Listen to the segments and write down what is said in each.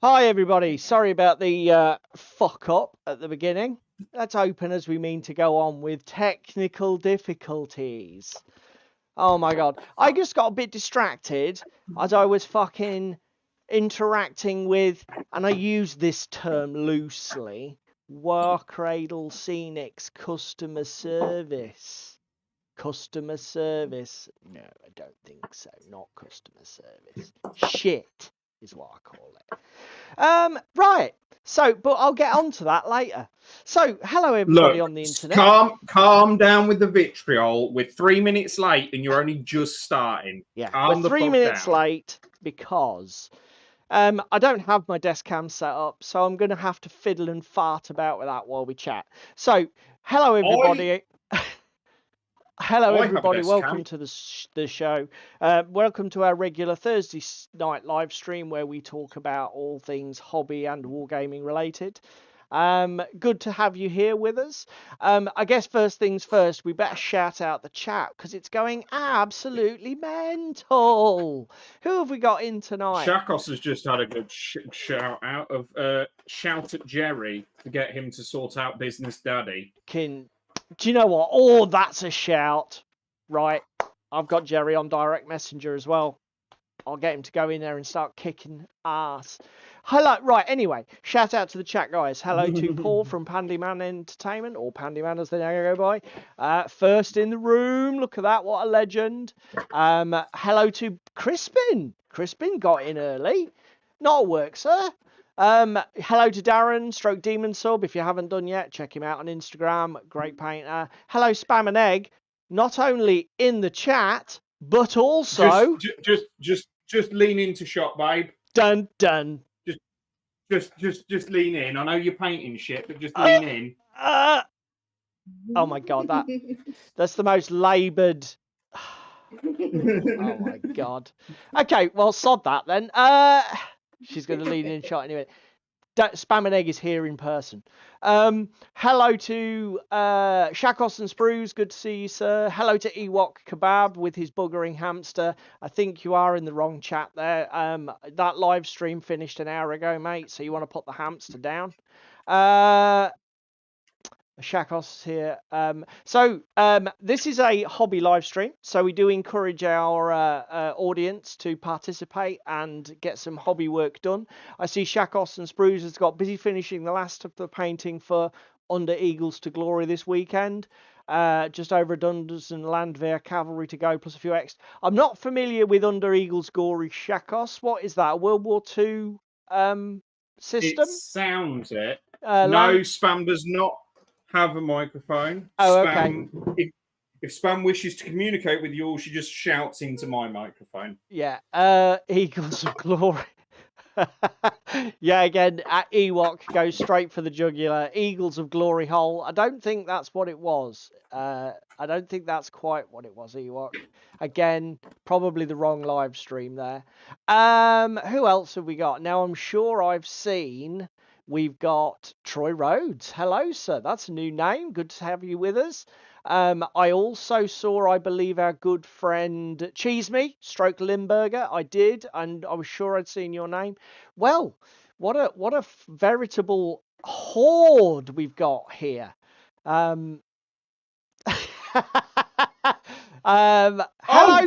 Hi everybody, sorry about the fuck up at the beginning. Let's open as we mean to go on with technical difficulties. Oh my god, I just got a bit distracted as I was fucking interacting with, and I use this term loosely, War Cradle Scenics customer service. Customer service. No, I don't think so. Not customer service. Shit is what I call it. Right. So, but I'll get on to that later. So, hello everybody Look, on the internet. calm down with the vitriol. We're 3 minutes late and you're only just starting. Yeah, Calm we're 3 fuck minutes down. late because I don't have my desk cam set up, so I'm going to have to fiddle and fart about with that while we chat. So, hello everybody. Hello, I have a everybody. desk Welcome cam. to the show. Welcome to our regular Thursday night live stream where we talk about all things hobby and wargaming related. Good to have you here with us. I guess first things first, we better shout out the chat because it's going absolutely mental. Who have we got in tonight? Shakos has just had a good shout out of shout at Jerry to get him to sort out Business Daddy. Do you know what? Oh, that's a shout. Right. I've got Jerry on direct messenger as well. I'll get him to go in there and start kicking ass. Hello. Right. Anyway, shout out to the chat, guys. Hello to Paul from Pandyman Entertainment, or Pandyman as they now go by. First in the room. Look at that. What a legend. Hello to Crispin. Crispin got in early. Not at work, sir. Hello to Darren, Stroke Demon Sub. If you haven't done yet, check him out on Instagram. Great painter. Hello, Spam and Egg. Not only in the chat, but also Just lean into shot, babe. Dun dun. Just lean in. I know you're painting shit, but just lean in. Oh my god, that's the most laboured. Oh my god. Okay, well, sod that then. She's going to lean in shot anyway. Spam and Egg is here in person. Hello to Shakos and Sprues. Good to see you, sir. Hello to Ewok Kebab with his buggering hamster. I think you are in the wrong chat there. That live stream finished an hour ago, mate. So you want to put the hamster down. Shakos here. This is a hobby live stream, so we do encourage our audience to participate and get some hobby work done. I see Shakos and Sprues has got busy finishing the last of the painting for Under Eagles to Glory this weekend. Just over a dozen Landwehr cavalry to go, plus a few extra. I'm not familiar with Under Eagles Glory, Shakos. What is that? A World War II system? It sounds it. No, Spam does not have a microphone. Oh, Spam, okay. If Spam wishes to communicate with you, she just shouts into my microphone. Yeah, Eagles of Glory. Yeah, again, Ewok goes straight for the jugular. Eagles of Glory hole. I don't think that's what it was. I don't think that's quite what it was, Ewok. Again, probably the wrong live stream there. Who else have we got? Now, I'm sure I've seen... We've got Troy Rhodes. Hello, sir. That's a new name. Good to have you with us. I also saw, I believe, our good friend Cheese Me, Stroke Limburger. I did, and I was sure I'd seen your name. Well, what a veritable horde we've got here. Hello,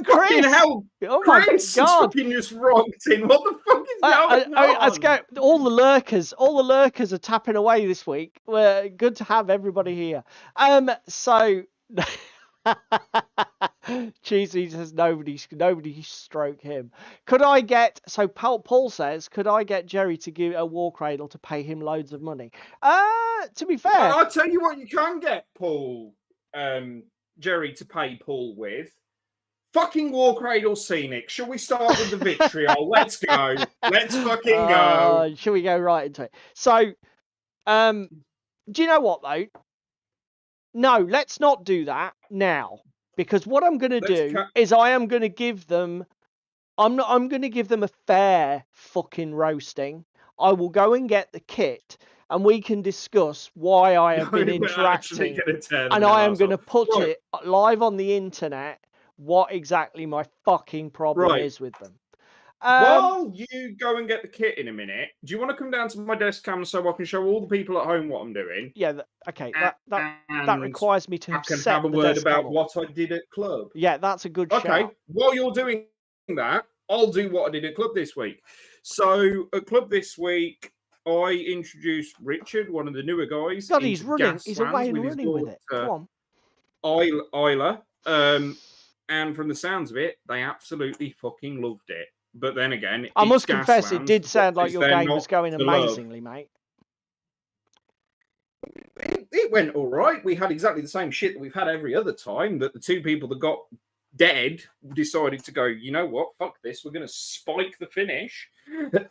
Chris. Hell, oh Chris my God! Fucking just rocked in. What the fuck is going on? Let's go. All the lurkers are tapping away this week. We're good to have everybody here. So Cheesy says nobody stroke him. Could I get Paul says, could I get Jerry to give a War Cradle to pay him loads of money? To be fair, I'll tell you what you can get Paul, Jerry to pay Paul with. Fucking War Cradle Scenic. Shall we start with the vitriol? Let's go. Let's fucking go. Shall we go right into it? So, do you know what though? No, let's not do that now, because what I'm going to do is I am going to give them. I'm going to give them a fair fucking roasting. I will go and get the kit, and we can discuss why I have been interacting, and I am going to put it live on the internet. What exactly my fucking problem is with them. While you go and get the kit in a minute, do you want to come down to my desk cam so I can show all the people at home what I'm doing? Yeah. Okay. That And requires me to I have can set have a the word desk cam about up. what I did at club. Yeah, that's a good Okay. shout. While you're doing that, I'll do what I did at club this week. So at club this week, I introduced Richard, one of the newer guys. God, he's running. Gaslands He's away and with his running with it. Come on. Isla. And from the sounds of it, they absolutely fucking loved it. But then again, I must confess, it Gaslands. did sound like Is your there game was not going to love? amazingly, mate. It went all right. We had exactly the same shit that we've had every other time. That the two people that got dead decided to go, you know what, fuck this, we're going to spike the finish.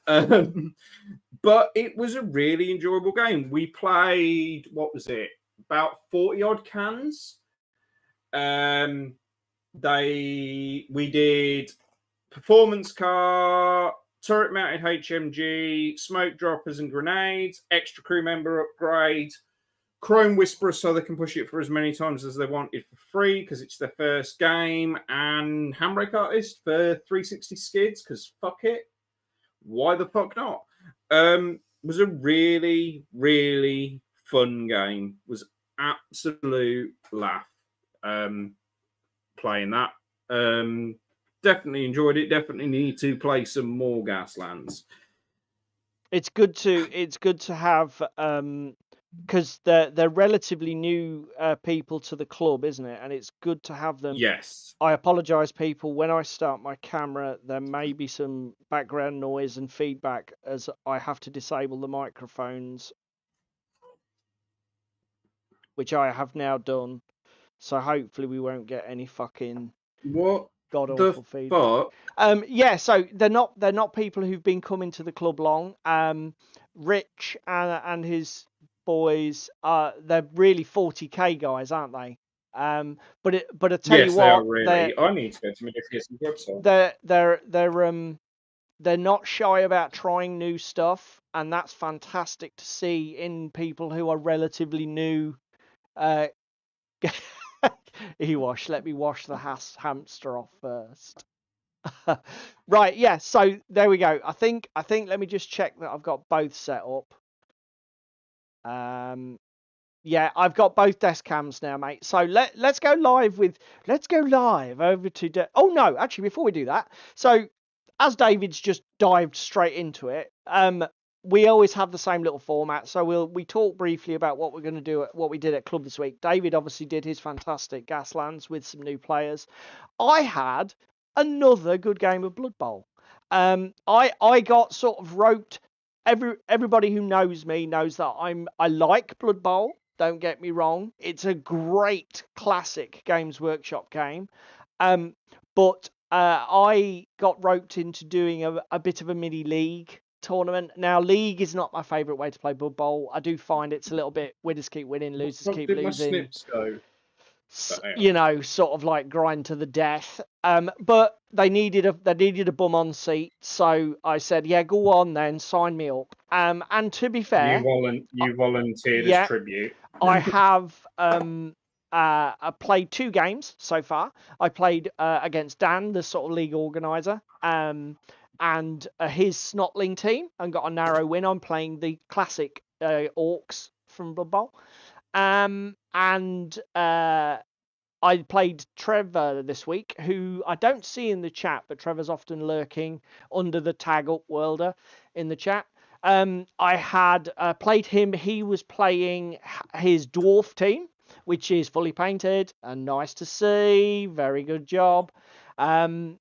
But it was a really enjoyable game. We played, what was it, about 40 odd cans. We did performance car, turret mounted HMG, smoke droppers and grenades, extra crew member upgrade, Chrome Whisperer so they can push it for as many times as they wanted for free because it's their first game, and Handbrake Artist for 360 skids because fuck it. Why the fuck not? Was a really, really fun game. Was absolute laugh playing that. Definitely enjoyed it. Definitely need to play some more Gaslands. It's good to have because they're relatively new people to the club, isn't it? And it's good to have them. Yes. I apologise, people. When I start my camera, there may be some background noise and feedback as I have to disable the microphones, which I have now done. So hopefully we won't get any fucking god awful feedback. Yeah, so they're not people who've been coming to the club long. Rich and his boys they're really 40k guys, aren't they? But I tell you what, they are really. I need to go to Modifius' website. They're not shy about trying new stuff, and that's fantastic to see in people who are relatively new. E-wash, let me wash the hamster off first. Right, yeah, so there we go. I think let me just check that I've got both set up. Yeah, I've got both desk cams now, mate. So let's go live over to oh no, actually before we do that. So as David's just dived straight into it, we always have the same little format. So we talk briefly about what we're going to do, what we did at club this week. David obviously did his fantastic Gaslands with some new players. I had another good game of Blood Bowl. I got sort of roped. Everybody who knows me knows that I like Blood Bowl. Don't get me wrong. It's a great classic Games Workshop game. But I got roped into doing a bit of a mini league tournament. Now, league is not my favourite way to play Blood Bowl. I do find it's a little bit winners keep winning, losers keep losing. My snips go? You know, sort of like grind to the death. But they needed a bum on seat, so I said, yeah, go on then, sign me up. And to be fair, you volunteered as tribute. I have I played 2 games so far. I played against Dan, the sort of league organizer, and his Snotling team, and got a narrow win. I'm playing the classic orcs from Blood Bowl. And I played Trevor this week, who I don't see in the chat, but Trevor's often lurking under the tag Upworlder in the chat. I had played him. He was playing his dwarf team, which is fully painted and nice to see. Very good job. And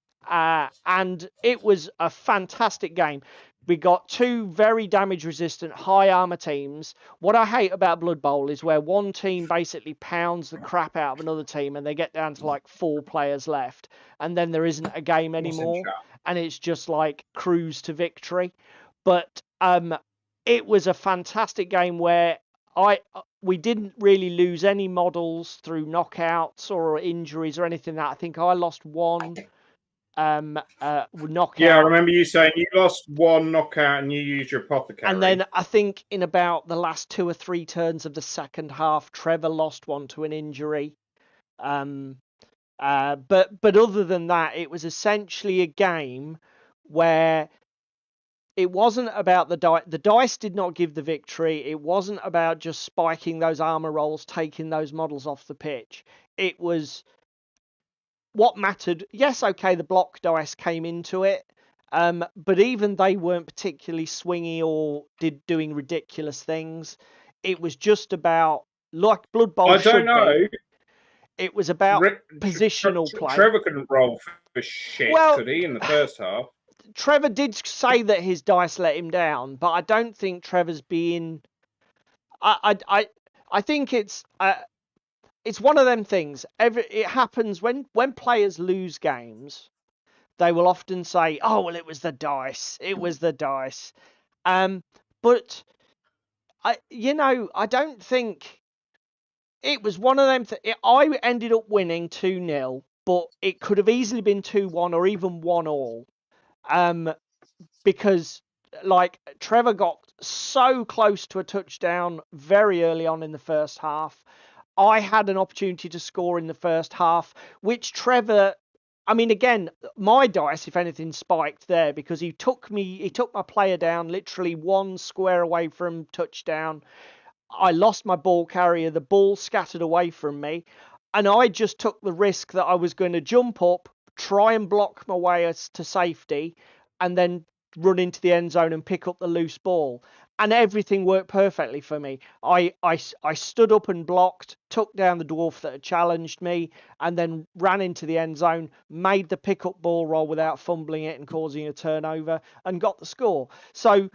it was a fantastic game. We got 2 very damage resistant high armor teams. What I hate about Blood Bowl is where one team basically pounds the crap out of another team and they get down to like 4 players left, and then there isn't a game anymore, and it's just like cruise to victory. But it was a fantastic game where we didn't really lose any models through knockouts or injuries or anything. That I think I lost 1 knockout. Yeah, I remember you saying you lost 1 knockout and you used your apothecary. And then I think in about the last 2 or 3 turns of the second half, Trevor lost 1 to an injury. But other than that, it was essentially a game where it wasn't about the dice. The dice did not give the victory. It wasn't about just spiking those armor rolls, taking those models off the pitch. It was what mattered. Yes, okay, the block dice came into it, but even they weren't particularly swingy or doing ridiculous things. It was just about, like Blood Bowl I don't should know. be. It was about positional play. Trevor couldn't roll for shit, could he, in the first half? Trevor did say that his dice let him down, but I don't think Trevor's being. I think it's one of them things. It happens when players lose games. They will often say, "Oh, well, it was the dice. It was the dice." But I don't think it was one of them. I ended up winning 2-0, but it could have easily been 2-1 or even 1-1. Because like Trevor got so close to a touchdown very early on in the first half. I had an opportunity to score in the first half, which Trevor, I mean, again, my dice, if anything, spiked there because he took my player down literally one square away from touchdown. I lost my ball carrier, the ball scattered away from me, and I just took the risk that I was going to jump up, try and block my way to safety, and then run into the end zone and pick up the loose ball. And everything worked perfectly for me. I stood up and blocked, took down the dwarf that had challenged me, and then ran into the end zone, made the pickup ball roll without fumbling it and causing a turnover, and got the score. So,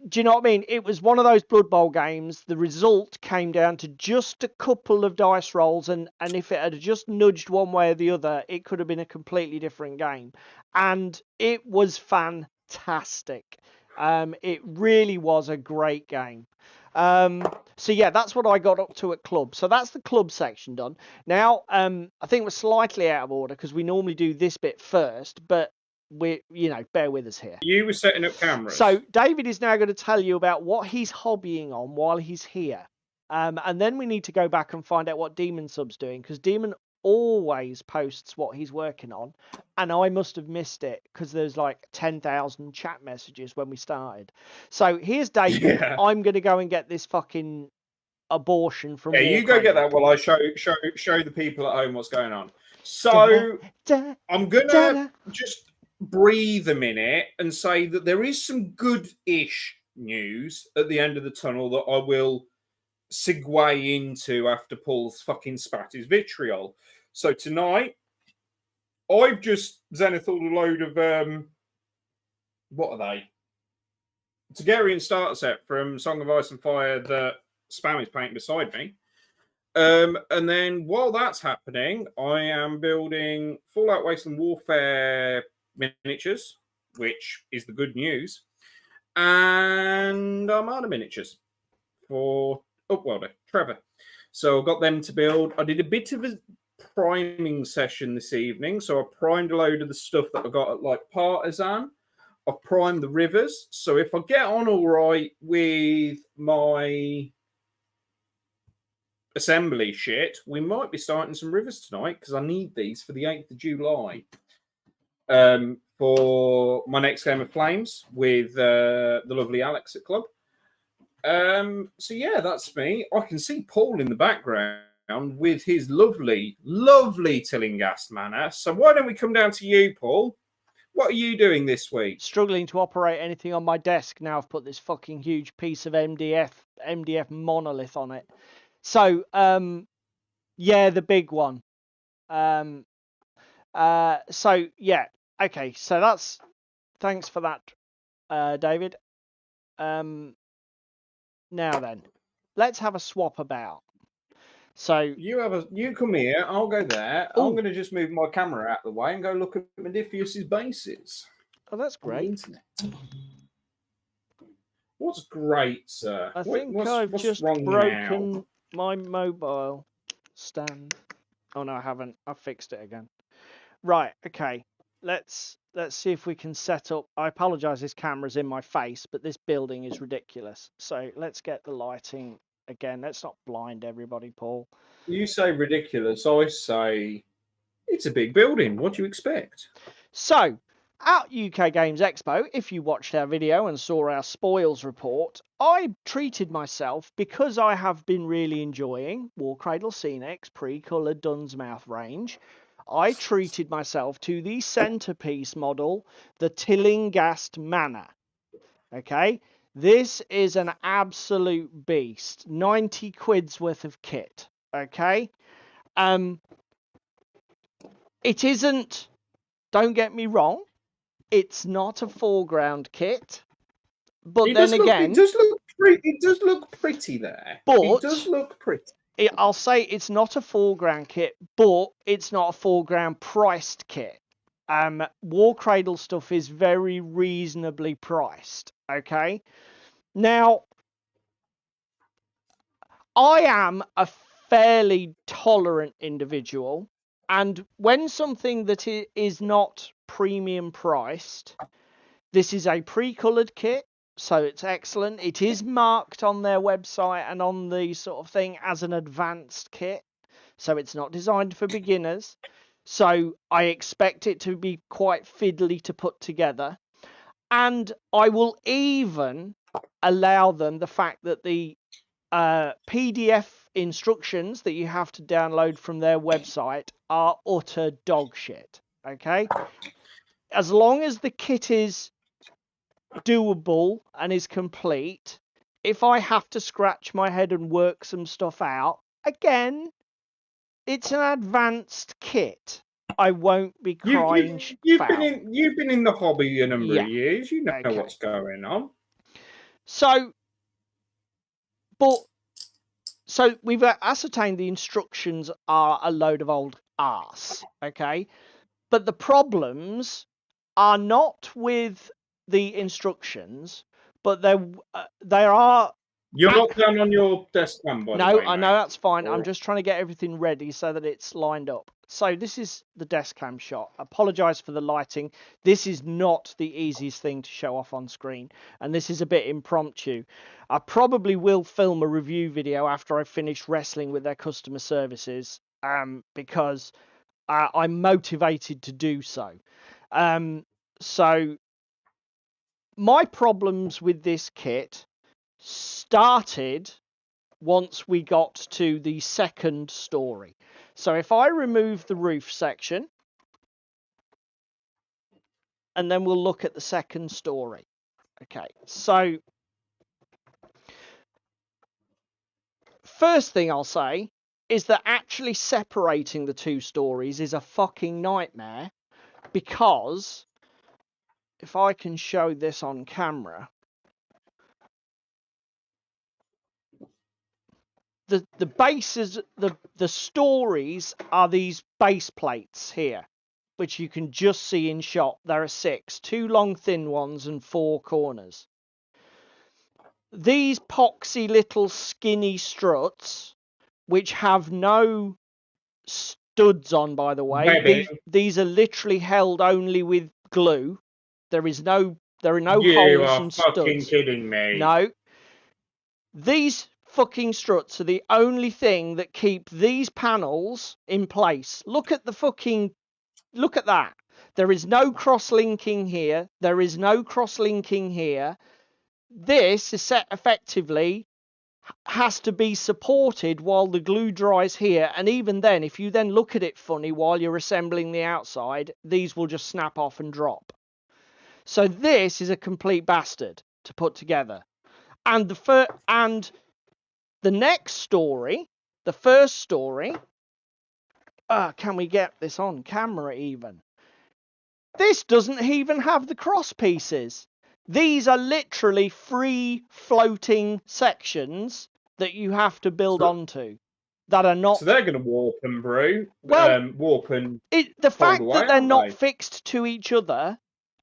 do you know what I mean? It was one of those Blood Bowl games. The result came down to just a couple of dice rolls, and if it had just nudged one way or the other, it could have been a completely different game. And it was fantastic. It really was a great game. So yeah, that's what I got up to at club. So that's the club section done. Now, I think we're slightly out of order because we normally do this bit first, but bear with us here. You were setting up cameras. So David is now going to tell you about what he's hobbying on while he's here. And then we need to go back and find out what Demon Sub's doing, because Demon always posts what he's working on, and I must have missed it because there's like 10,000 chat messages when we started. So here's David. Yeah. I'm going to go and get this fucking abortion from you go get that while I show the people at home what's going on. So I'm gonna just breathe a minute and say that there is some good-ish news at the end of the tunnel that I will segue into after Paul's fucking spat his vitriol. So tonight, I've just zenithal a load of what are they? Targaryen starter set from Song of Ice and Fire that Spam is painting beside me. And then while that's happening, I am building Fallout Wasteland Warfare miniatures, which is the good news, and Armada miniatures for Upwelder, Trevor. So I got them to build. I did a bit of a priming session this evening. So I primed a load of the stuff that I got at like Partisan. I've primed the rivers. So if I get on all right with my assembly shit, we might be starting some rivers tonight because I need these for the 8th of July. For my next game of Flames with the lovely Alex at club. So yeah, that's me. I can see Paul in the background with his lovely Tillinghast manor. So why don't we come down to you, Paul? What are you doing this week? Struggling to operate anything on my desk now. I've put this fucking huge piece of MDF monolith on it. So yeah, the big one. So yeah, okay. So that's thanks for that, David. Now then, let's have a swap about. So you come here, I'll go there. Ooh. I'm going to just move my camera out of the way and go look at Modifius's bases. Oh, that's great. Internet. What's great, sir? I think I've just broken now? My mobile stand. Oh no, I haven't. I've fixed it again. Right. Okay. Let's see if we can set up. I apologize. This camera's in my face, but this building is ridiculous. So let's get the lighting again. Let's not blind everybody, Paul. You say ridiculous. I say it's a big building. What do you expect? So At UK Games Expo, if you watched our video and saw our spoils report, I treated myself, because I have been really enjoying Warcradle Scenics pre-coloured Dunsmouth range, I treated myself to the centrepiece model, the Tillinghast Manor. Okay, this is an absolute beast. 90 quid's worth of kit. Okay, it isn't, don't get me wrong, it's not a foreground kit, but then again, it does look pretty. It does look pretty there. It does but look pretty. I'll say it's not a foreground kit, but it's not a foreground priced kit. Warcradle stuff is very reasonably priced. Okay, now I am a fairly tolerant individual, and when something that is not premium priced, this is a pre-coloured kit, so it's excellent. It is marked on their website and on the sort of thing as an advanced kit, so it's not designed for beginners. So I expect it to be quite fiddly to put together. And I will even allow them the fact that the PDF instructions that you have to download from their website are utter dog shit. Okay? As long as the kit is doable and is complete, if I have to scratch my head and work some stuff out, again, it's an advanced kit. I won't be crying you've foul. been in the hobby a number of years. You know Okay. what's going on. So we've ascertained the instructions are a load of old arse, okay? But the problems are not with the instructions, but there are. You're not done on your desk cam, by the way. No, I know mate. that's fine. I'm just trying to get everything ready so that it's lined up. So this is the desk cam shot. Apologise for the lighting. This is not the easiest thing to show off on screen, and this is a bit impromptu. I probably will film a review video after I finish wrestling with their customer services, because I'm motivated to do so. So my problems with this kit started once we got to the second story. So if I remove the roof section, and then we'll look at the second story. Okay, so first thing I'll say is that actually separating the two stories is a fucking nightmare, because if I can show this on camera, the bases, the stories are these base plates here, which you can just see in shot. There are 6, 2 long thin ones and 4 corners. These poxy little skinny struts, which have no studs on, by the way, these are literally held only with glue. There are no You holes are and fucking studs. kidding me. No. These fucking struts are the only thing that keep these panels in place. Look at that. There is no cross-linking here. There is no cross-linking here. This is set effectively has to be supported while the glue dries here, and even then, if you then look at it funny while you're assembling the outside, these will just snap off and drop. So this is a complete bastard to put together. And the next story, the first story, can we get this on camera even? This doesn't even have the cross pieces. These are literally free floating sections that you have to build onto that are not. So they're going to warp and brew. Well, warp and the fact away, that they're not fixed to each other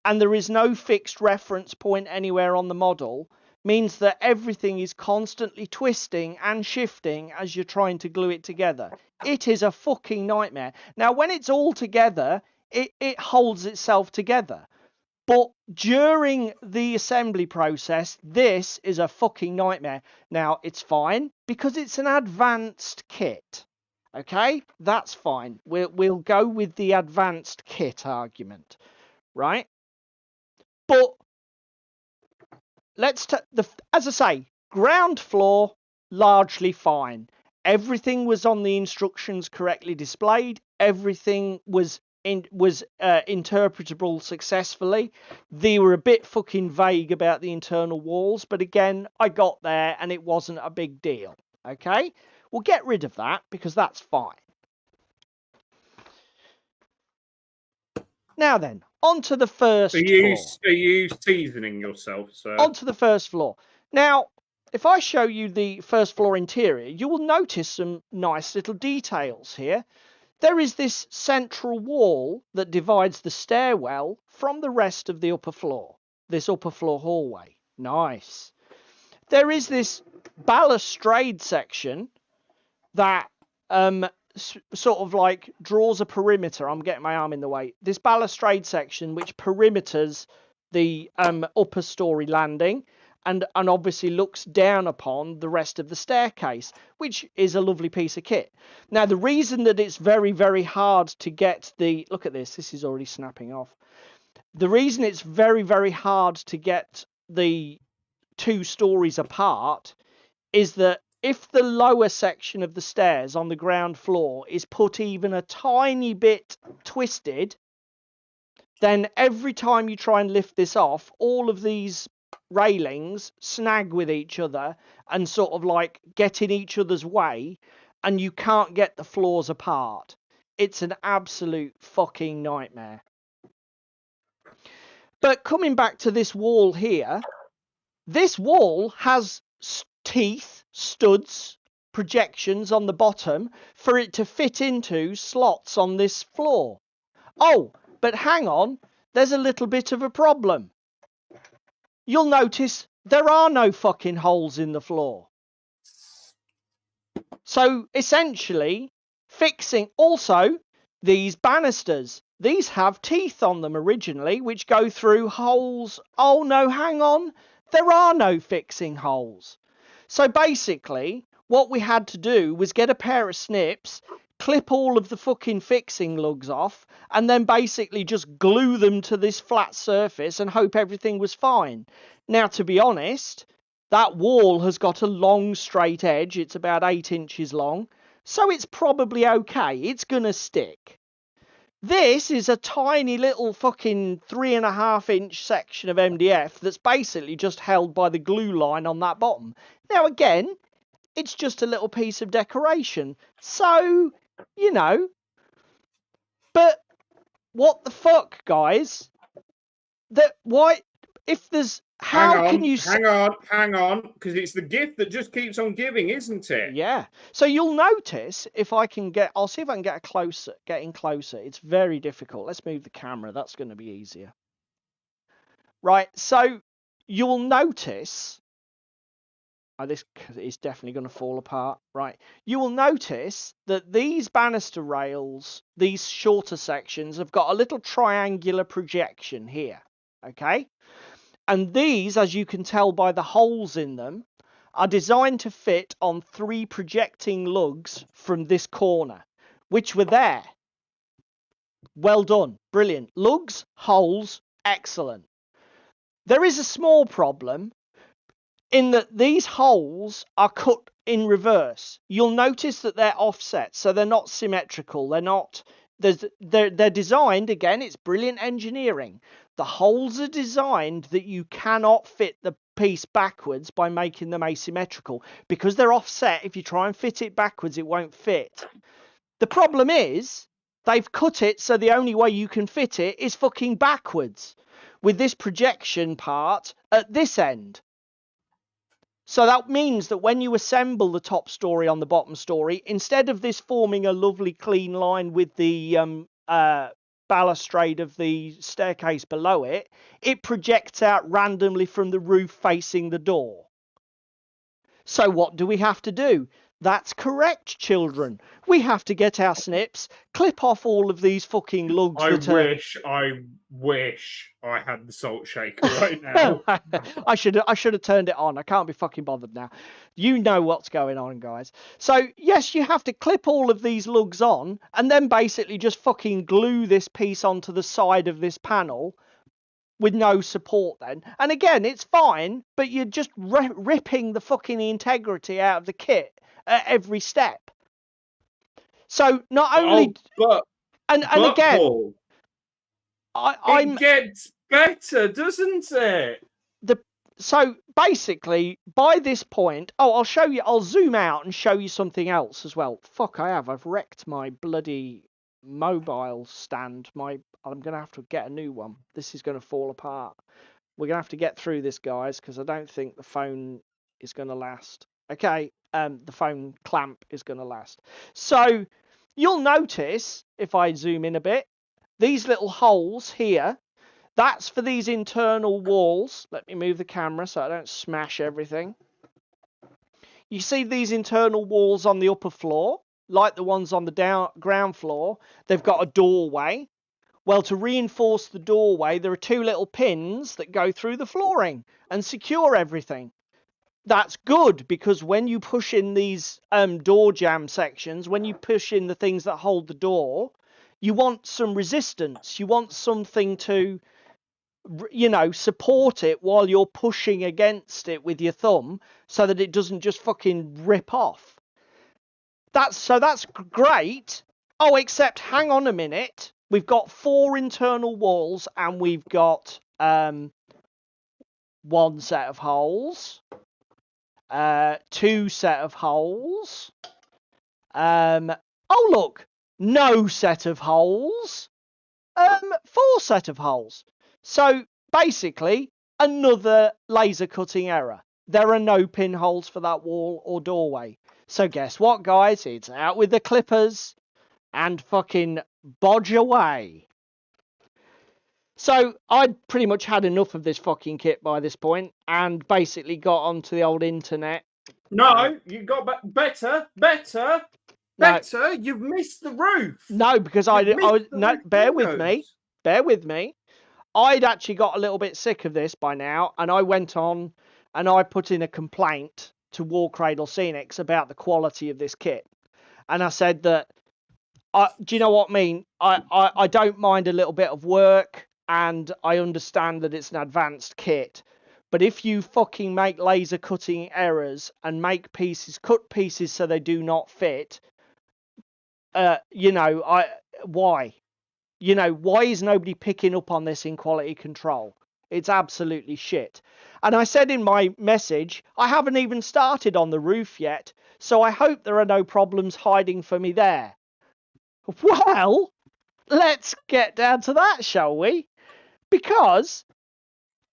and there is no fixed reference point anywhere on the model means that everything is constantly twisting and shifting as you're trying to glue it together. It is a fucking nightmare. Now, when it's all together, it holds itself together. But during the assembly process, this is a fucking nightmare. Now, it's fine because it's an advanced kit. Okay? That's fine. We'll go with the advanced kit argument. Right? But as I say, ground floor largely fine. Everything was on the instructions correctly displayed. Everything was interpretable successfully. They were a bit fucking vague about the internal walls, but again, I got there and it wasn't a big deal. Okay, we'll get rid of that because that's fine. Now then, onto the first floor. Are you seasoning yourself, sir? Onto the first floor. Now, if I show you the first floor interior, you will notice some nice little details here. There is this central wall that divides the stairwell from the rest of the upper floor. This upper floor hallway. Nice. There is this balustrade section that sort of like draws a perimeter. I'm getting my arm in the way. This balustrade section which perimeters the upper story landing and obviously looks down upon the rest of the staircase, which is a lovely piece of kit. Now, the reason that it's very, very hard to get the... Look at this. This is already snapping off. The reason it's very, very hard to get the two stories apart is that if the lower section of the stairs on the ground floor is put even a tiny bit twisted, then every time you try and lift this off, all of these railings snag with each other and sort of like get in each other's way, and you can't get the floors apart. It's an absolute fucking nightmare. But coming back to this wall here, this wall has teeth, studs, projections on the bottom for it to fit into slots on this floor. Oh, but hang on, there's a little bit of a problem. You'll notice there are no fucking holes in the floor. So essentially, fixing also these banisters. These have teeth on them originally, which go through holes. Oh no, hang on. There are no fixing holes. So basically, what we had to do was get a pair of snips, clip all of the fucking fixing lugs off, and then basically just glue them to this flat surface and hope everything was fine. Now, to be honest, that wall has got a long straight edge. It's about 8 inches long, so it's probably okay. It's gonna stick. This is a tiny little fucking 3.5-inch section of MDF that's basically just held by the glue line on that bottom. Now again, it's just a little piece of decoration. So, you know. But what the fuck, guys? Why, if there's... How can you... Hang on, because it's the gift that just keeps on giving, isn't it? Yeah. So you'll notice, if I can get... I'll see if I can get getting closer. It's very difficult. Let's move the camera. That's going to be easier. Right, so you'll notice... Oh, this is definitely going to fall apart. Right. You will notice that these banister rails, these shorter sections, have got a little triangular projection here. Okay? And these, as you can tell by the holes in them, are designed to fit on 3 projecting lugs from this corner, which were there. Well done. Brilliant. Lugs, holes, excellent. There is a small problem in that these holes are cut in reverse. You'll notice that they're offset, so they're not symmetrical. They're designed, again, it's brilliant engineering. The holes are designed that you cannot fit the piece backwards by making them asymmetrical. Because they're offset, if you try and fit it backwards, it won't fit. The problem is, they've cut it so the only way you can fit it is fucking backwards, with this projection part at this end. So that means that when you assemble the top story on the bottom story, instead of this forming a lovely clean line with the balustrade of the staircase below it, it projects out randomly from the roof facing the door. So what do we have to do? That's correct, children. We have to get our snips, clip off all of these fucking lugs. I wish I had the salt shaker right now. I should have turned it on. I can't be fucking bothered now. You know what's going on, guys. So, yes, you have to clip all of these lugs on and then basically just fucking glue this piece onto the side of this panel with no support then. And again, it's fine, but you're just ripping the fucking integrity out of the kit at every step. So not only... and again, Paul, it gets better, doesn't it? So basically, by this point... Oh, I'll show you. I'll zoom out and show you something else as well. Fuck, I have. I've wrecked my bloody mobile stand. I'm going to have to get a new one. This is going to fall apart. We're going to have to get through this, guys, because I don't think the phone is going to last. Okay, the phone clamp is going to last. So you'll notice, if I zoom in a bit, these little holes here, that's for these internal walls. Let me move the camera so I don't smash everything. You see these internal walls on the upper floor, like the ones on the ground floor. They've got a doorway. Well, to reinforce the doorway, there are two little pins that go through the flooring and secure everything. That's good, because when you push in these door jamb sections, when you push in the things that hold the door, you want some resistance. You want something to, you know, support it while you're pushing against it with your thumb so that it doesn't just fucking rip off. That's great. Oh, except hang on a minute. We've got 4 internal walls and we've got 1 set of holes, 2 set of holes. Oh look, no set of holes. 4 set of holes. So basically, another laser cutting error. There are no pinholes for that wall or doorway. So guess what, guys? It's out with the clippers and fucking bodge away. So I'd pretty much had enough of this fucking kit by this point and basically got onto the old internet. No, you got better. You've missed the roof. No, because bear with me. I'd actually got a little bit sick of this by now, and I went on and I put in a complaint to War Cradle Scenics about the quality of this kit. And I said that, do you know what I mean? I don't mind a little bit of work, and I understand that it's an advanced kit. But if you fucking make laser cutting errors and make cut pieces so they do not fit, you know, why? You know, why is nobody picking up on this in quality control? It's absolutely shit. And I said in my message, I haven't even started on the roof yet, so I hope there are no problems hiding for me there. Well, let's get down to that, shall we? Because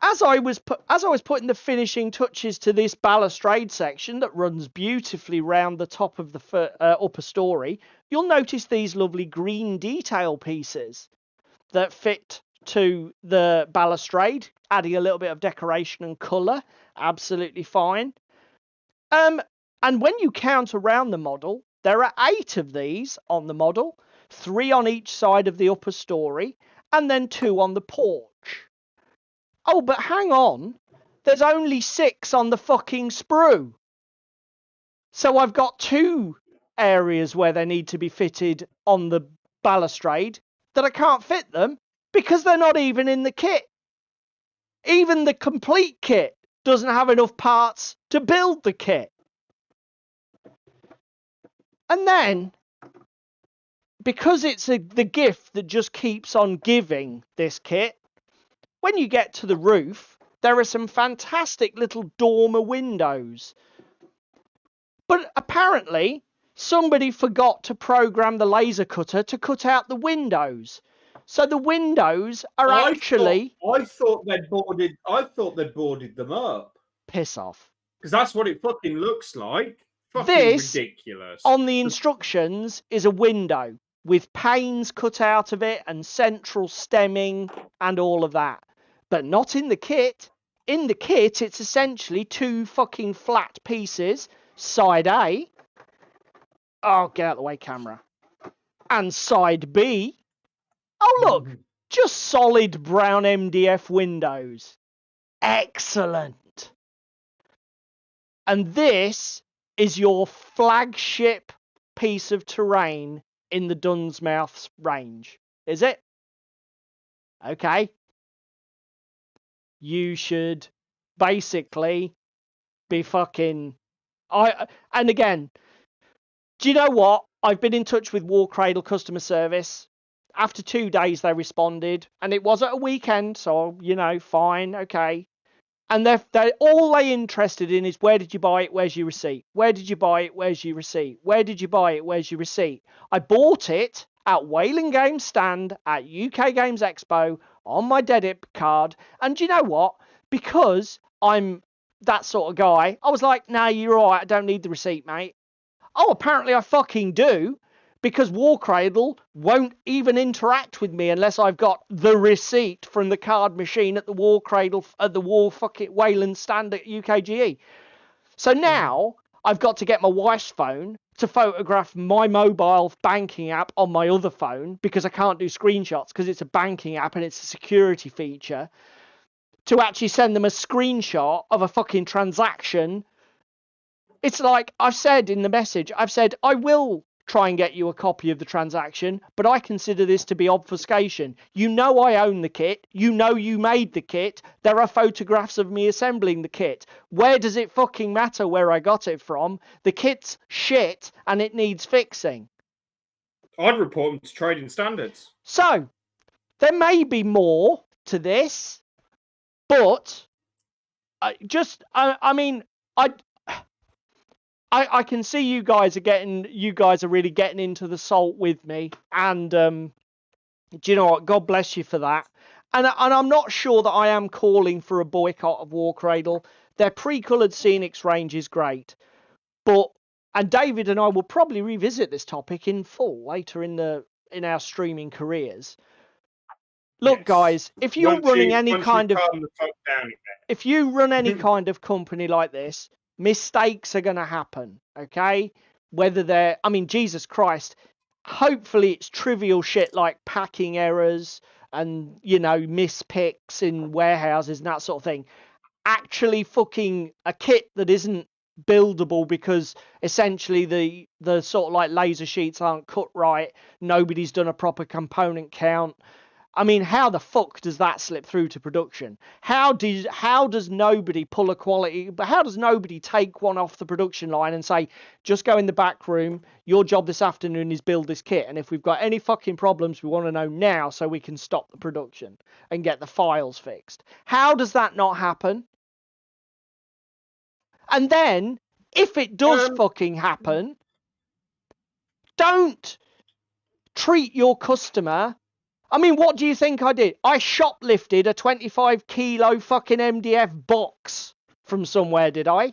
as I was putting the finishing touches to this balustrade section that runs beautifully round the top of the upper story, you'll notice these lovely green detail pieces that fit to the balustrade, adding a little bit of decoration and colour. Absolutely fine. And when you count around the model, there are 8 of these on the model, 3 on each side of the upper story, and then 2 on the porch. Oh, but hang on. There's only 6 on the fucking sprue. So I've got 2 areas where they need to be fitted on the balustrade that I can't fit them because they're not even in the kit. Even the complete kit doesn't have enough parts to build the kit. And then, because it's the gift that just keeps on giving, this kit, when you get to the roof, there are some fantastic little dormer windows. But apparently, somebody forgot to program the laser cutter to cut out the windows. So the windows are actually... I thought they'd boarded them up. Piss off. Because that's what it fucking looks like. Fucking this, ridiculous. On the instructions, is a window with panes cut out of it and central stemming and all of that. But not in the kit. In the kit, it's essentially 2 fucking flat pieces. Side A. Oh, get out of the way, camera. And side B. Oh, look. Just solid brown MDF windows. Excellent. And this is your flagship piece of terrain in the Dunsmouth range. Is it? Okay. you should basically be fucking... And again, do you know what? I've been in touch with War Cradle customer service. After 2 days, they responded, and it was at a weekend, so, you know, fine, okay. And they're all they interested in is, where did you buy it? Where's your receipt? Where did you buy it? Where's your receipt? Where did you buy it? Where's your receipt? I bought it at Whaling Games stand at UK Games Expo on my debit card. And do you know what? Because I'm that sort of guy, I was like, nah, you're all right. I don't need the receipt, mate. Oh, apparently I fucking do. Because War Cradle won't even interact with me unless I've got the receipt from the card machine at the War Cradle, at the War fucking Wayland stand at UKGE. So now I've got to get my wife's phone to photograph my mobile banking app on my other phone, because I can't do screenshots because it's a banking app and it's a security feature, to actually send them a screenshot of a fucking transaction. It's like I've said in the message, I've said, I will try and get you a copy of the transaction, but I consider this to be obfuscation. You know I own the kit. You know you made the kit. There are photographs of me assembling the kit. Where does it fucking matter where I got it from? The kit's shit and it needs fixing. I'd report them to trading standards. So, there may be more to this, but I can see you guys are really getting into the salt with me, and do you know what? God bless you for that. And I'm not sure that I am calling for a boycott of War Cradle. Their pre-coloured Scenics range is great, and David and I will probably revisit this topic in full later in our streaming careers. Look, Yes. Guys, if you're running any kind of if you run any Mhm. kind of company like this, mistakes are going to happen, okay? Whether they're, Jesus Christ, hopefully it's trivial shit like packing errors and, mispicks in warehouses and that sort of thing. Actually fucking a kit that isn't buildable because essentially the sort of like laser sheets aren't cut right, nobody's done a proper component count. How the fuck does that slip through to production? How does nobody pull a quality? But how does nobody take one off the production line and say, just go in the back room, your job this afternoon is build this kit, and if we've got any fucking problems, we want to know now so we can stop the production and get the files fixed? How does that not happen? And then, if it does fucking happen, don't treat your customer... what do you think I did? I shoplifted a 25 kilo fucking MDF box from somewhere, did I?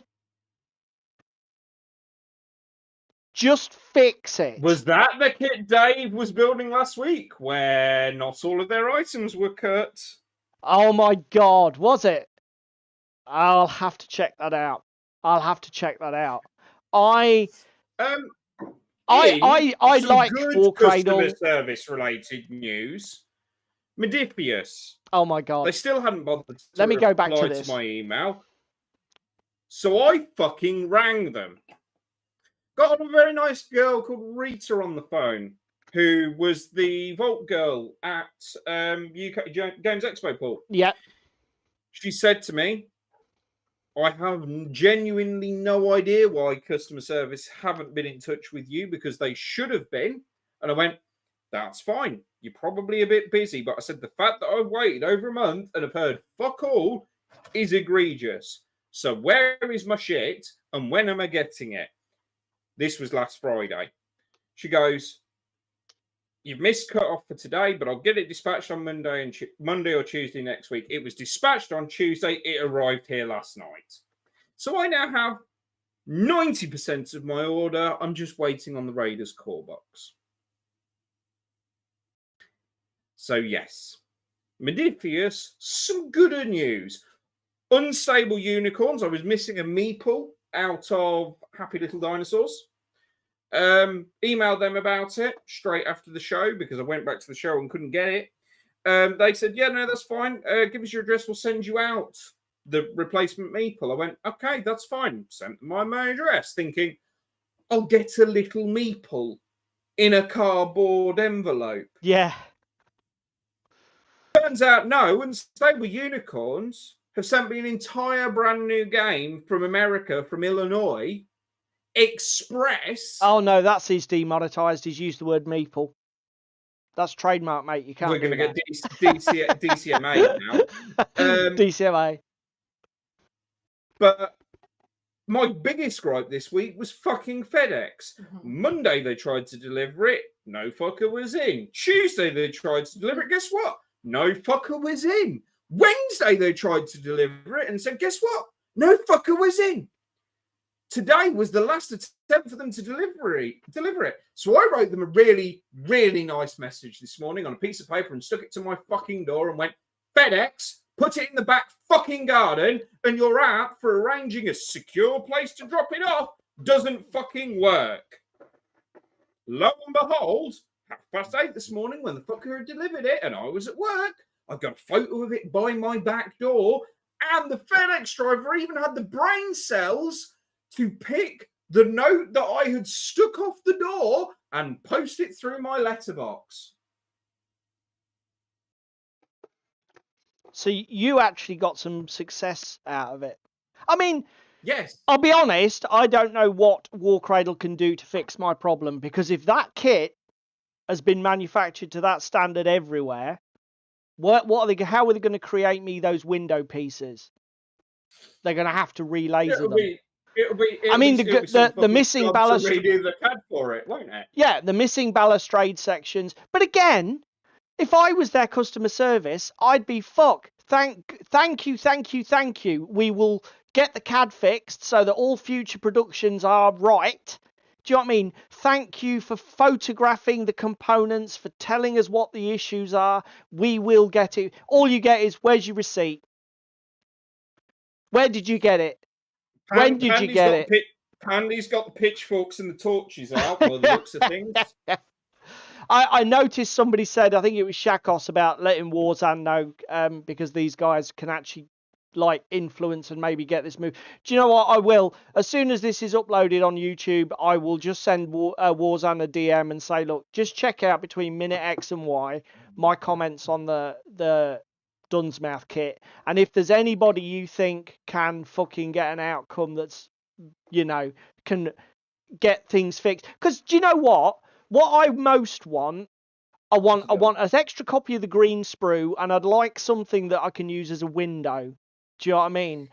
Just fix it. Was that the kit Dave was building last week, where not all of their items were cut? Oh my God, was it? I'll have to check that out. I like War Cradle. Customer service related news. Modifius. Oh my God. They still hadn't bothered to Let me go back to reply this. to my email. So I fucking rang them. Got a very nice girl called Rita on the phone, who was the Vault girl at UK Games Expo, Paul. Yeah. She said to me, I have genuinely no idea why customer service haven't been in touch with you, because they should have been. And I went, that's fine. You're probably a bit busy. But I said, the fact that I've waited over a month and have heard fuck all is egregious. So where is my shit and when am I getting it? This was last Friday. She goes, you've missed cut off for today, but I'll get it dispatched on Monday or Tuesday next week. It was dispatched on Tuesday. It arrived here last night. So I now have 90% of my order. I'm just waiting on the Raiders call box. So yes, Modifius, some gooder news. Unstable unicorns. I was missing a meeple out of Happy Little Dinosaurs. Emailed them about it straight after the show because I went back to the show and couldn't get it. They said, yeah, no, that's fine. Give us your address. We'll send you out the replacement meeple. I went, okay, that's fine. Sent them my address thinking I'll get a little meeple in a cardboard envelope. Yeah. Turns out, no, unstable unicorns have sent me an entire brand new game from America, from Illinois, Express. Oh no, that's he's demonetized. He's used the word meeple. That's trademark, mate. You can't. We're going to get DCMA now. DCMA. But my biggest gripe this week was fucking FedEx. Monday they tried to deliver it. No fucker was in. Tuesday they tried to deliver it. Guess what? No fucker was in. Wednesday they tried to deliver it and said, guess what? No fucker was in. Today was the last attempt for them to deliver it. So I wrote them a really, really nice message this morning on a piece of paper and stuck it to my fucking door and went, FedEx, put it in the back fucking garden, and your app for arranging a secure place to drop it off doesn't fucking work. Lo and behold, 8:30 this morning when the fucker had delivered it and I was at work, I got a photo of it by my back door, and the FedEx driver even had the brain cells to pick the note that I had stuck off the door and post it through my letterbox. So you actually got some success out of it. I mean, yes. I'll be honest, I don't know what Warcradle can do to fix my problem, because if that kit has been manufactured to that standard everywhere, what are they? How are they going to create me those window pieces? They're going to have to relaser them. I mean, the missing balustrade. Redo the CAD for it, won't it? Yeah, the missing balustrade sections. But again, if I was their customer service, I'd be thank you. We will get the CAD fixed so that all future productions are right. Do you know what I mean? Thank you for photographing the components, for telling us what the issues are. We will get it. All you get is, where's your receipt? Where did you get it? When did you get it? Pandy's got the pitchforks and the torches out by the looks of things. I noticed somebody said, I think it was Shakos, about letting Warzan know, because these guys can actually like influence and maybe get this move. Do you know what? I will, as soon as this is uploaded on YouTube, I will just send Warzan a DM and say, look, just check out between minute X and Y my comments on the Dunsmouth kit, and if there's anybody you think can fucking get an outcome that's, you know, can get things fixed. Because do you know what I most want? I want an extra copy of the green sprue, and I'd like something that I can use as a window. Do you know what I mean?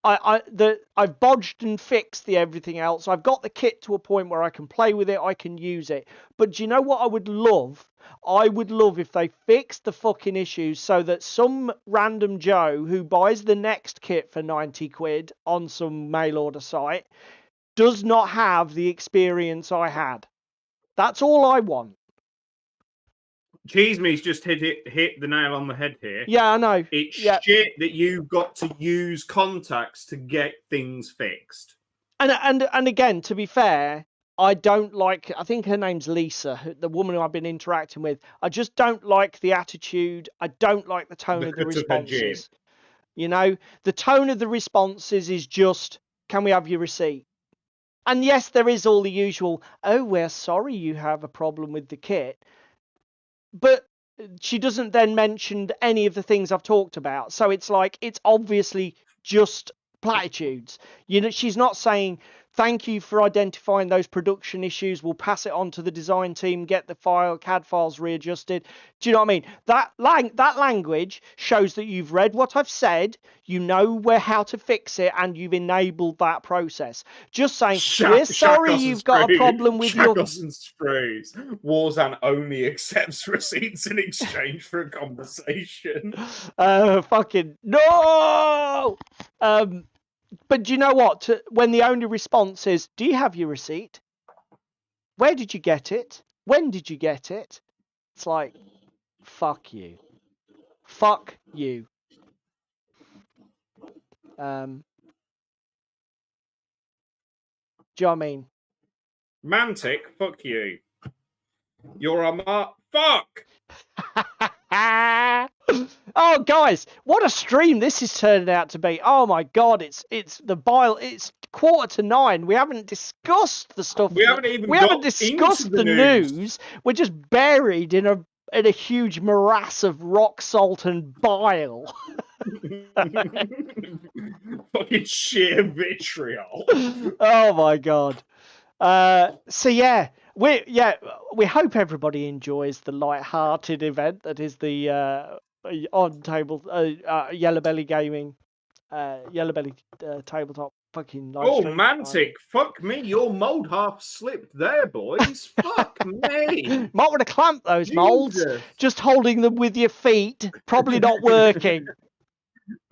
I've bodged and fixed the everything else. I've got the kit to a point where I can play with it, I can use it. But do you know what I would love? I would love if they fixed the fucking issues so that some random Joe who buys the next kit for 90 quid on some mail order site does not have the experience I had. That's all I want. Cheese Me's just hit the nail on the head here. Yeah, I know. It's shit that you've got to use contacts to get things fixed. And again, to be fair, I don't like, I think her name's Lisa, the woman who I've been interacting with. I just don't like the attitude. I don't like the tone of the responses. You know, the tone of the responses is just, can we have your receipt? And yes, there is all the usual, oh, we're sorry you have a problem with the kit. But she doesn't then mention any of the things I've talked about. So it's like, it's obviously just platitudes. You know, she's not saying, thank you for identifying those production issues. We'll pass it on to the design team, get the CAD files readjusted. Do you know what I mean? That language shows that you've read what I've said, you know how to fix it, and you've enabled that process. Just saying, we're sorry you've got a problem with your... Shackles and sprays. Warzan only accepts receipts in exchange for a conversation. Fucking no! But do you know what? When the only response is, do you have your receipt? Where did you get it? When did you get it? It's like, fuck you. Fuck you. Do you know what I mean? Mantic, fuck you. You're a fuck! Oh, guys, what a stream this is turning out to be. Oh my god, it's 8:45. We haven't discussed the stuff. We haven't discussed the news. We're just buried in a huge morass of rock salt and bile. Fucking sheer vitriol. Oh my god. So yeah, we hope everybody enjoys the light-hearted event that is the on table Yellow Belly Gaming, Yellow Belly tabletop fucking live Oh, stream. Mantic, fuck me, your mold half slipped there, boys. Fuck me. Might want to clamp those molds. Jesus. Just holding them with your feet, probably not working.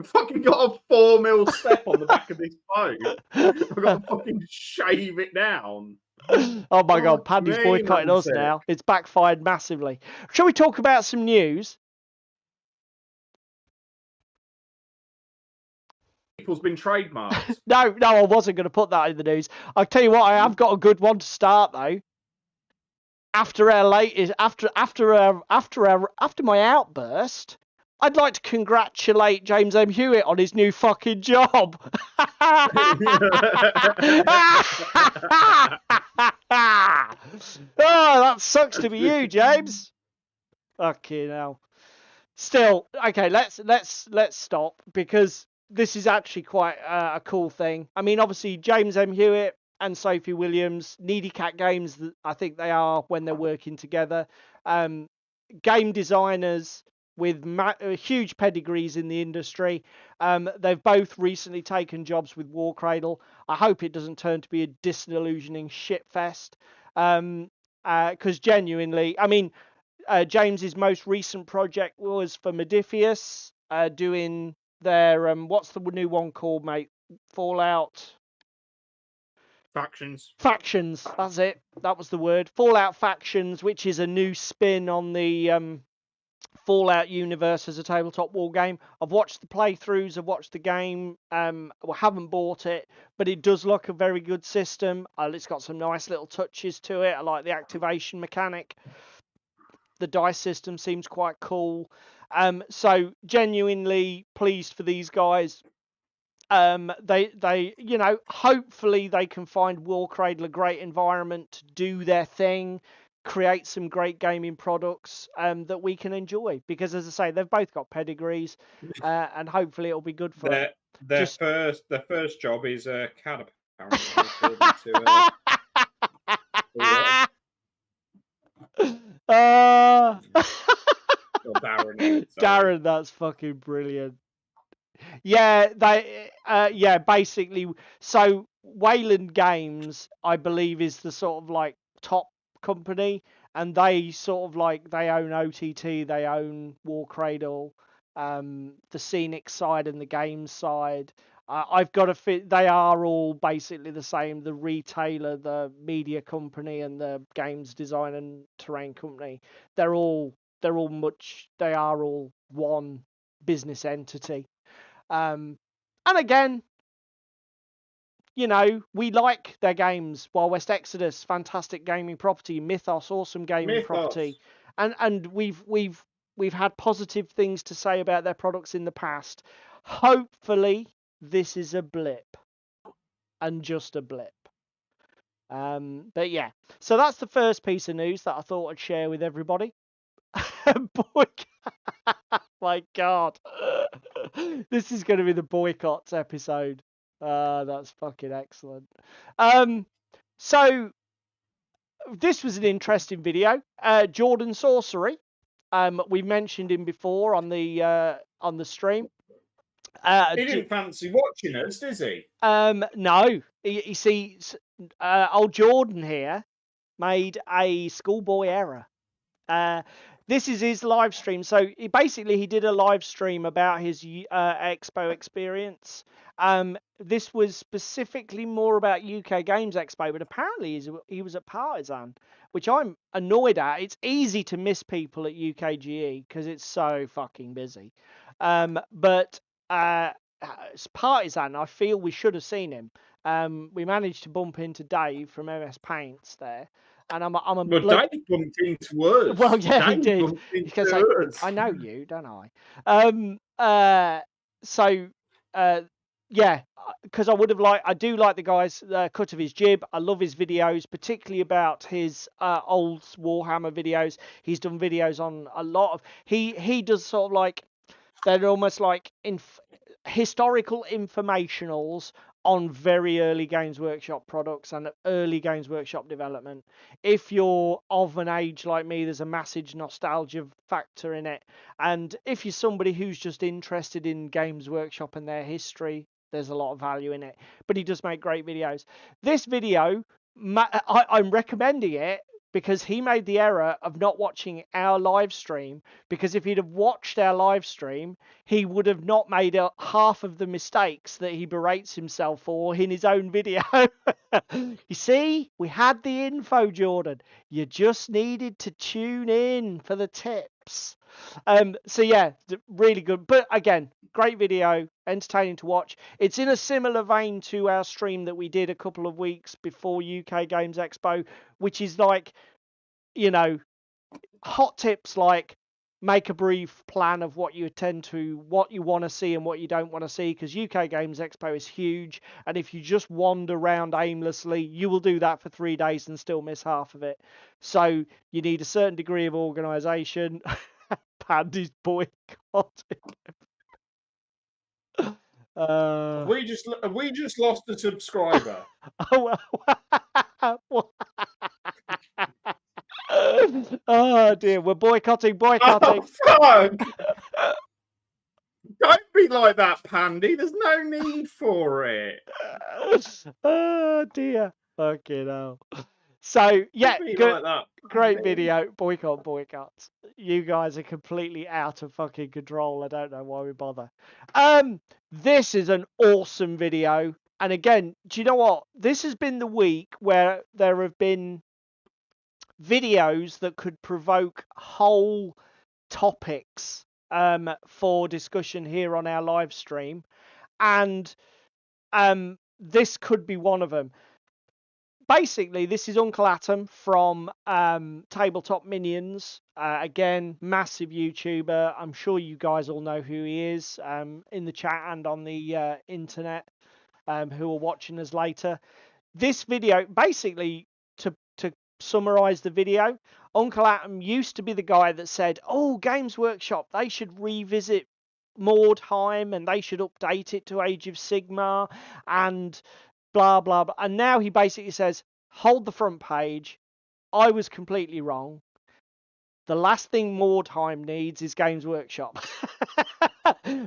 I fucking got a 4 mil step on the back of this boat. I've got to fucking shave it down. Oh my god, Paddy's boycotting us Mantic. now. It's backfired massively. Shall we talk about some news? People's been trademarked. No, I wasn't going to put that in the news. I'll tell you what, I have got a good one to start though. After our latest, after my outburst, I'd like to congratulate James M. Hewitt on his new fucking job. Oh, that sucks to be you, James. Fucking hell. Still, okay, let's stop, because this is actually quite a cool thing. I mean, obviously, James M. Hewitt and Sophie Williams, Needy Cat Games, I think they are when they're working together. Game designers with huge pedigrees in the industry. They've both recently taken jobs with Warcradle. I hope it doesn't turn to be a disillusioning shitfest. Because genuinely, I mean, James's most recent project was for Modifius, doing their what's the new one called, mate? Fallout Factions. That's it. That was the word. Fallout Factions, which is a new spin on the Fallout universe as a tabletop war game. I've watched the playthroughs. I've watched the game. Haven't bought it, but it does look a very good system. It's got some nice little touches to it. I like the activation mechanic. The dice system seems quite cool. So genuinely pleased for these guys. They hopefully they can find Warcradle a great environment to do their thing, create some great gaming products that we can enjoy, because as I say, they've both got pedigrees, and hopefully it'll be good for them. Their first job is a cat, apparently, according to Darren, that's fucking brilliant. Yeah, basically, so Wayland Games, I believe, is the sort of like top company, and they sort of like, they own OTT, they own Warcradle, the scenic side and the game side. I've got to fit. They are all basically the same. The retailer, the media company, and the games design and terrain company. They are all one business entity. And again, we like their games. Wild West Exodus, fantastic gaming property. Mythos, awesome gaming property. And we've had positive things to say about their products in the past. Hopefully, this is a blip, and just a blip. But yeah, so that's the first piece of news that I thought I'd share with everybody. My God, this is going to be the boycotts episode. That's fucking excellent. So this was an interesting video. Jordan Sorcery. We mentioned him before on the stream. He didn't fancy watching us, does he? No. You see, old Jordan here made a schoolboy error. This is his live stream. So he did a live stream about his expo experience. This was specifically more about UK Games Expo, but apparently he was at Partisan, which I'm annoyed at. It's easy to miss people at UKGE because it's so fucking busy. But Partisan, I feel we should have seen him. We managed to bump into Dave from MS Paints there. And Dave bumped into us. Well, yeah, Dave he did. Because I know you, don't I? Yeah, because I do like the guy's cut of his jib. I love his videos, particularly about his old Warhammer videos. He's done videos on a lot of. He does sort of like They're almost like historical informationals on very early Games Workshop products and early Games Workshop development. If you're of an age like me, there's a massive nostalgia factor in it. And if you're somebody who's just interested in Games Workshop and their history, there's a lot of value in it. But he does make great videos. This video, I'm recommending it because he made the error of not watching our live stream, because if he'd have watched our live stream, he would have not made half of the mistakes that he berates himself for in his own video. You see, we had the info, Jordan. You just needed to tune in for the tips. So yeah, really good. But again, great video, entertaining to watch. It's in a similar vein to our stream that we did a couple of weeks before UK Games Expo, which is like, you know, hot tips like make a brief plan of what you want to see and what you don't want to see, because UK Games Expo is huge, and if you just wander around aimlessly, you will do that for 3 days and still miss half of it. So you need a certain degree of organisation. Pandy's boycotting. Have we just lost a subscriber? Oh, oh dear, we're boycotting. Oh, fuck! Don't be like that, Pandy. There's no need for it. Oh dear. Fucking hell. So yeah, good, like great video. Boycotts. You guys are completely out of fucking control. I don't know why we bother. This is an awesome video. And again, do you know what? This has been the week where there have been videos that could provoke whole topics for discussion here on our live stream, and this could be one of them. Basically, this is Uncle Atom from Tabletop Minions. Again, massive YouTuber. I'm sure you guys all know who he is in the chat and on the internet, who are watching us later. This video, basically, to summarize the video, Uncle Atom used to be the guy that said, oh, Games Workshop, they should revisit Mordheim and they should update it to Age of Sigmar and blah, blah, blah. And now he basically says, hold the front page. I was completely wrong. The last thing Mordheim needs is Games Workshop.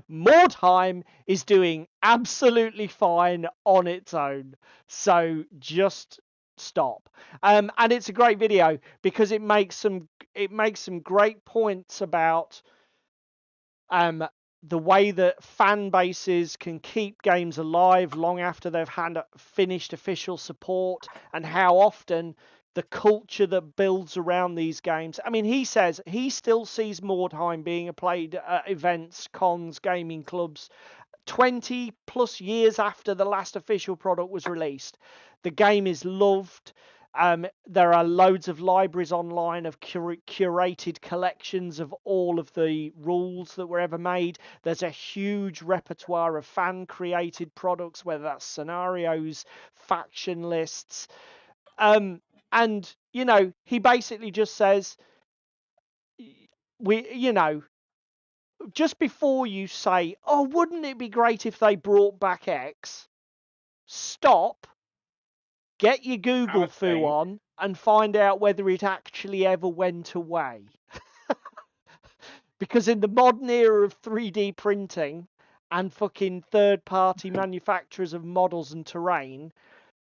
Mordheim is doing absolutely fine on its own. So just stop. And it's a great video because it makes some great points about the way that fan bases can keep games alive long after they've had finished official support, and how often the culture that builds around these games. I mean, he says he still sees Mordheim being played at events, cons, gaming clubs 20 plus years after the last official product was released. The game is loved. There are loads of libraries online of curated collections of all of the rules that were ever made. There's a huge repertoire of fan-created products, whether that's scenarios, faction lists. And, you know, he basically just says, just before you say, oh, wouldn't it be great if they brought back X? Stop. Get your Google foo on and find out whether it actually ever went away. Because in the modern era of 3D printing and fucking third-party manufacturers of models and terrain,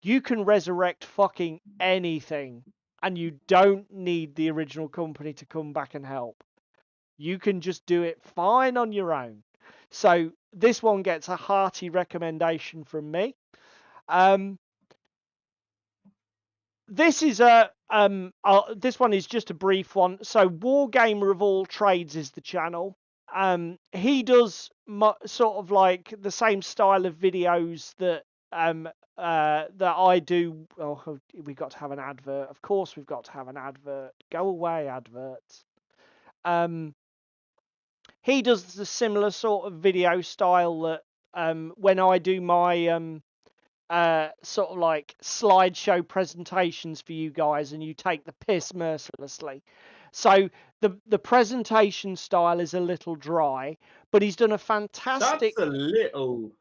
you can resurrect fucking anything, and you don't need the original company to come back and help. You can just do it fine on your own. So this one gets a hearty recommendation from me. This is this one is just a brief one. So Wargamer of All Trades is the channel. He does sort of like the same style of videos that that I do. Oh, we got to have an advert. Of course, we've got to have an advert. Go away, adverts. He does the similar sort of video style that when I do my sort of like slideshow presentations for you guys, and you take the piss mercilessly. So the presentation style is a little dry, but he's done a fantastic. That's a little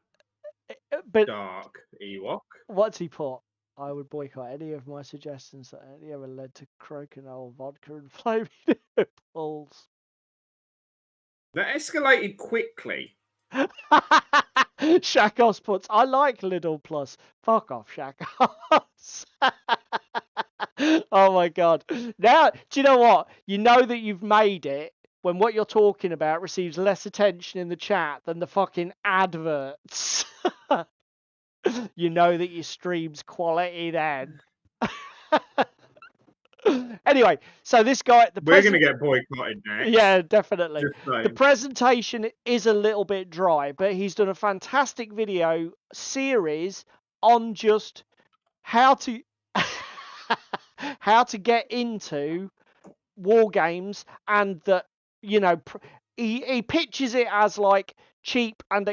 But dark, Ewok. what's he put? I would boycott any of my suggestions that only ever led to crokinole, vodka, and flaming nipples. That escalated quickly. Shakos puts, I like Lidl Plus. Fuck off, Shakos. Oh my god. Now, do you know what? You know that you've made it when what you're talking about receives less attention in the chat than the fucking adverts. You know that your stream's quality then. Anyway, so this guy, We're going to get boycotted next. Yeah, definitely. Just saying. The presentation is a little bit dry, but he's done a fantastic video series on just how to how to get into war games, and that, you know, he pitches it as like cheap and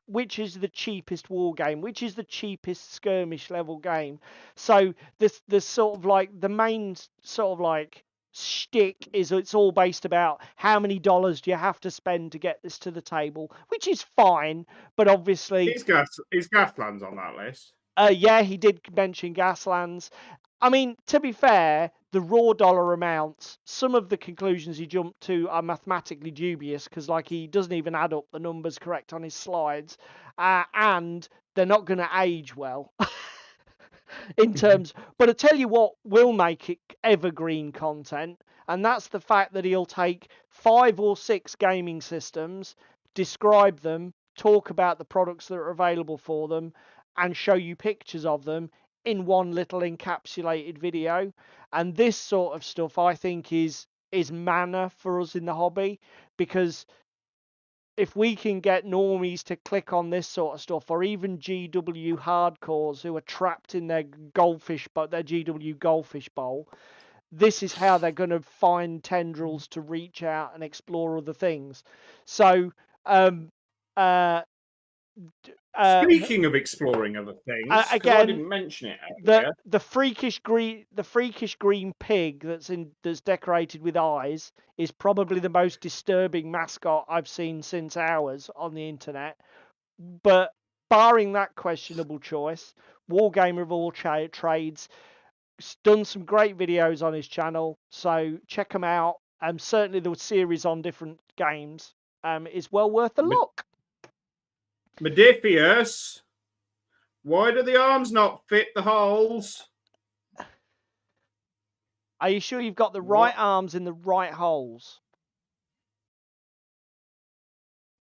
which is the cheapest war game, which is the cheapest skirmish level game. So this sort of like the main sort of like shtick is it's all based about how many dollars do you have to spend to get this to the table, which is fine, but obviously Is Gaslands on that list? Yeah, he did mention Gaslands. I mean, to be fair, the raw dollar amounts, some of the conclusions he jumped to are mathematically dubious, because like he doesn't even add up the numbers correct on his slides, and they're not going to age well in terms. But I tell you what will make it evergreen content, and that's the fact that he'll take 5 or 6 gaming systems, describe them, talk about the products that are available for them, and show you pictures of them in one little encapsulated video. And this sort of stuff, I think, is manna for us in the hobby, because if we can get normies to click on this sort of stuff, or even GW hardcores who are trapped in their their GW goldfish bowl, this is how they're going to find tendrils to reach out and explore other things. So speaking of exploring other things, again, I didn't mention it earlier. The freakish green pig that's decorated with eyes is probably the most disturbing mascot I've seen since ours on the internet. But barring that questionable choice, Wargamer of all trades done some great videos on his channel, so check them out. Certainly the series on different games is well worth a look. Modifius, why do the arms not fit the holes? Are you sure you've got the right arms in the right holes?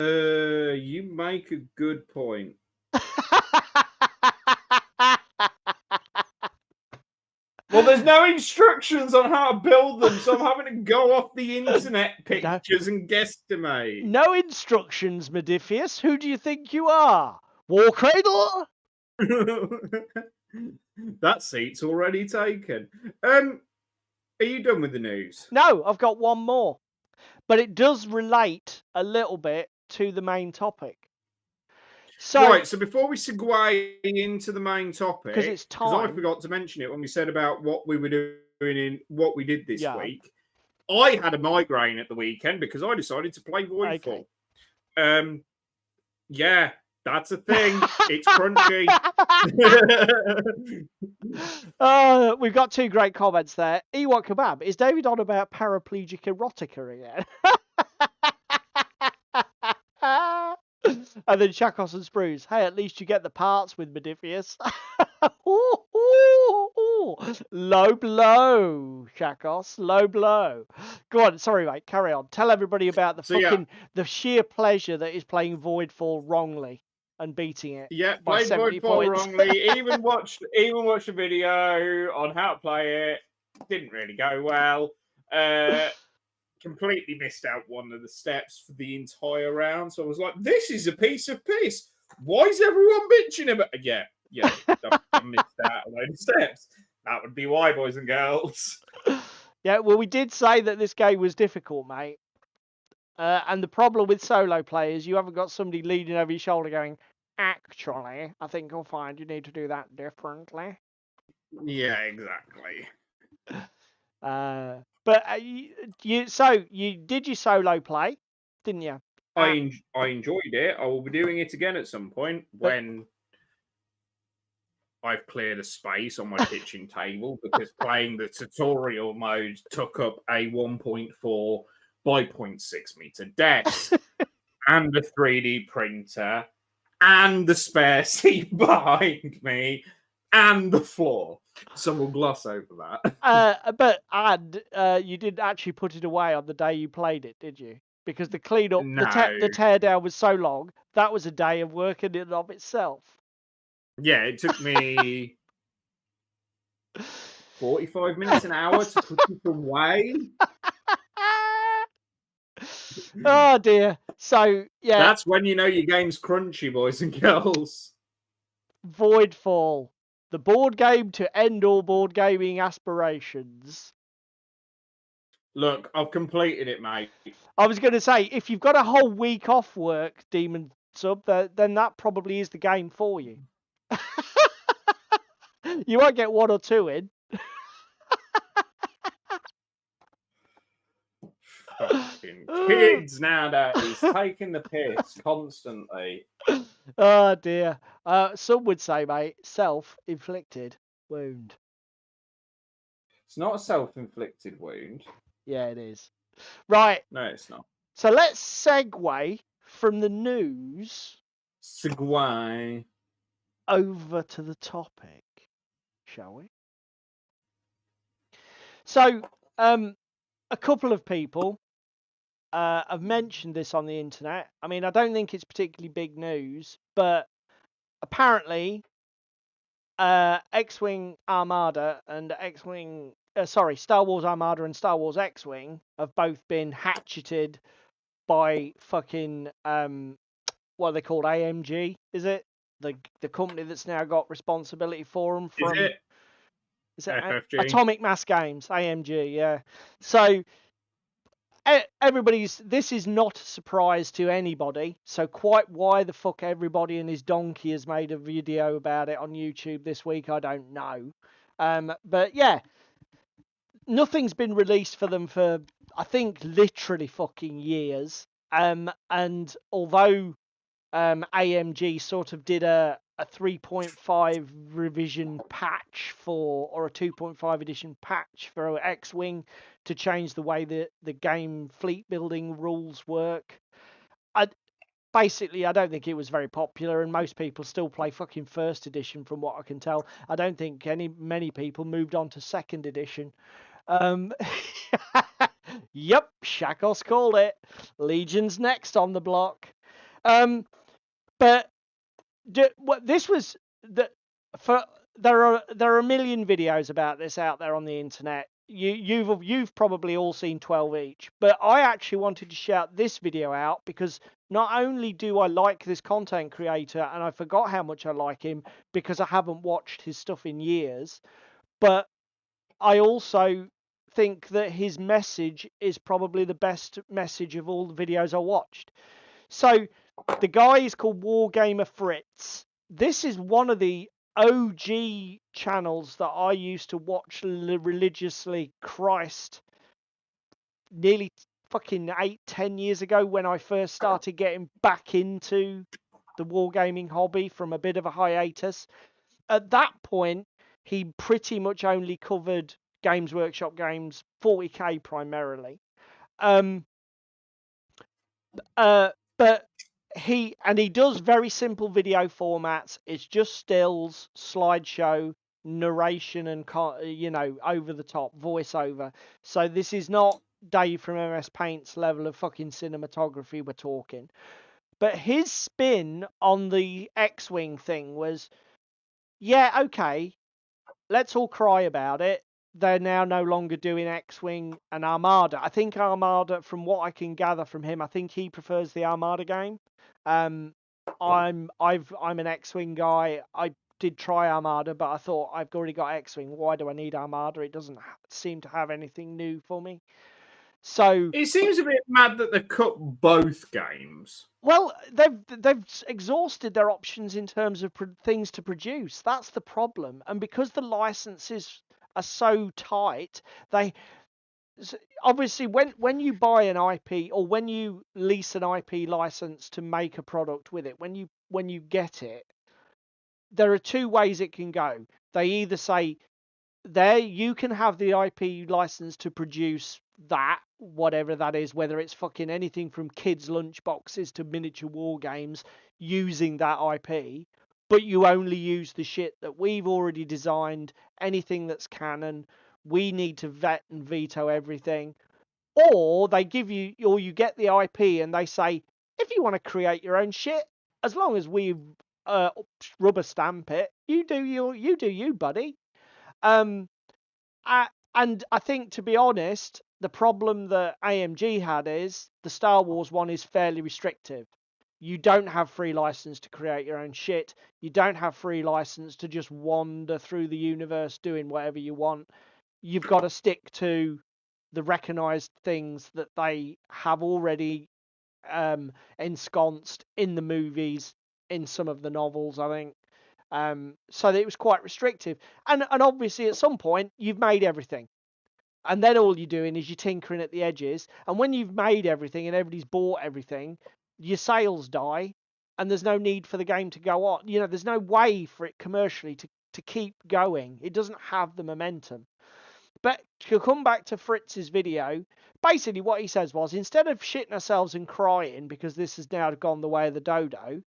You make a good point. Well, there's no instructions on how to build them, so I'm having to go off the internet pictures and guesstimate. No instructions, Modifius. Who do you think you are? War Cradle? That seat's already taken. Are you done with the news? No, I've got one more. But it does relate a little bit to the main topic. So, right, so before we segue into the main topic, because it's time, I forgot to mention it when we said about what we were doing in what we did this week. I had a migraine at the weekend because I decided to play Voidfall. Okay. Yeah, that's a thing. It's crunchy. We've got 2 great comments there. Ewok Kebab, is David on about paraplegic erotica again? And then Chakos and Spruce, hey, at least you get the parts with Modifius. Low blow, Chakos, low blow. Go on, sorry, mate, carry on. Tell everybody about the sheer pleasure that is playing Voidfall wrongly and beating it. Yeah, played Voidfall wrongly. even watched a video on how to play it. Didn't really go well. Completely missed out one of the steps for the entire round. So I was like, this is a piece of piss. Why is everyone bitching about it? Yeah, I missed out a load of steps. That would be why, boys and girls. Yeah, well, we did say that this game was difficult, mate. And the problem with solo players, you haven't got somebody leaning over your shoulder going, actually, I think you'll find you need to do that differently. Yeah, exactly. But you did your solo play, didn't you? I enjoyed it. I will be doing it again at some point But when I've cleared a space on my kitchen table because playing the tutorial mode took up a 1.4 by 0.6 meter desk and a 3D printer and the spare seat behind me and the floor. So we'll gloss over that. you didn't actually put it away on the day you played it, did you? Because the cleanup, No. the teardown was so long. That was a day of work in and of itself. Yeah, it took me 45 minutes, an hour to put it away. Oh dear. So yeah, That's when you know your game's crunchy, boys and girls. Voidfall, the board game to end all board gaming aspirations. Look, I've completed it, mate. I was going to say, if you've got a whole week off work, Demon Sub, then that probably is the game for you. You might get 1 or 2 in. Fucking kids nowadays taking the piss constantly. Oh dear. Some would say, mate, self-inflicted wound. It's not a self-inflicted wound. Yeah, it is. Right. No, it's not. So let's segue from the news Segway. over to the topic, shall we? So, a couple of people have mentioned this on the internet. I mean, I don't think it's particularly big news, but apparently, X-Wing Armada and Star Wars Armada and Star Wars X-Wing have both been hatcheted by fucking what are they called? AMG, is it? The company that's now got responsibility for them from Is it FFG? Atomic Mass Games, AMG, yeah. So this is not a surprise to anybody. So quite why the fuck everybody and his donkey has made a video about it on YouTube this week, I don't know. But yeah, nothing's been released for them for I think literally fucking years. And although AMG sort of did a 3.5 revision patch or a 2.5 edition patch for X-Wing to change the way that the game fleet building rules work. I don't think it was very popular, and most people still play fucking first edition from what I can tell. I don't think many people moved on to second edition. Yep, Shakos called it. Legion's next on the block. But this was there are a million videos about this out there on the internet. You've probably all seen 12 each, but I actually wanted to shout this video out because not only do I like this content creator and I forgot how much I like him because I haven't watched his stuff in years, but I also think that his message is probably the best message of all the videos I watched. So the guy is called Wargamer Fritz. This is one of the OG channels that I used to watch religiously. Christ, nearly fucking 8-10 years ago when I first started getting back into the wargaming hobby from a bit of a hiatus. At that point, he pretty much only covered Games Workshop games, 40k primarily. But he does very simple video formats. It's just stills, slideshow, narration, and over the top voiceover. So this is not Dave from MS Paint's level of fucking cinematography we're talking. But his spin on the X-Wing thing was, yeah, okay, let's all cry about it. They're now no longer doing X-Wing and Armada. I think Armada, from what I can gather from him, I think he prefers the Armada game. I'm an X-Wing guy. I did try Armada, but I thought I've already got X-Wing. Why do I need Armada? It doesn't seem to have anything new for me. So it seems a bit mad that they've cut both games. well, they've exhausted their options in terms of things to produce. That's the problem, and because the licenses are so tight, they obviously when you buy an IP or when you lease an IP license to make a product with it, when you get it, there are two ways it can go. They either say there you can have the IP license to produce that, whatever that is, whether it's fucking anything from kids' lunchboxes to miniature war games using that IP, but you only use the shit that we've already designed, anything that's canon. We need to vet and veto everything. Or they give you, or you get the IP and they say, if you want to create your own shit, as long as we rubber stamp it, you do you, buddy. And I think, to be honest, the problem that AMG had is the Star Wars one is fairly restrictive. You don't have free license to create your own shit. You don't have free license to just wander through the universe doing whatever you want. You've got to stick to the recognized things that they have already ensconced in the movies, in some of the novels, I think. So that it was quite restrictive. And obviously at some point you've made everything. And then all you're doing is you're tinkering at the edges. And when you've made everything and everybody's bought everything, your sales die and there's no need for the game to go on. You know, there's no way for it commercially to keep going. It doesn't have the momentum. But to come back to Fritz's video, basically what he says was, instead of shitting ourselves and crying because this has now gone the way of the dodo,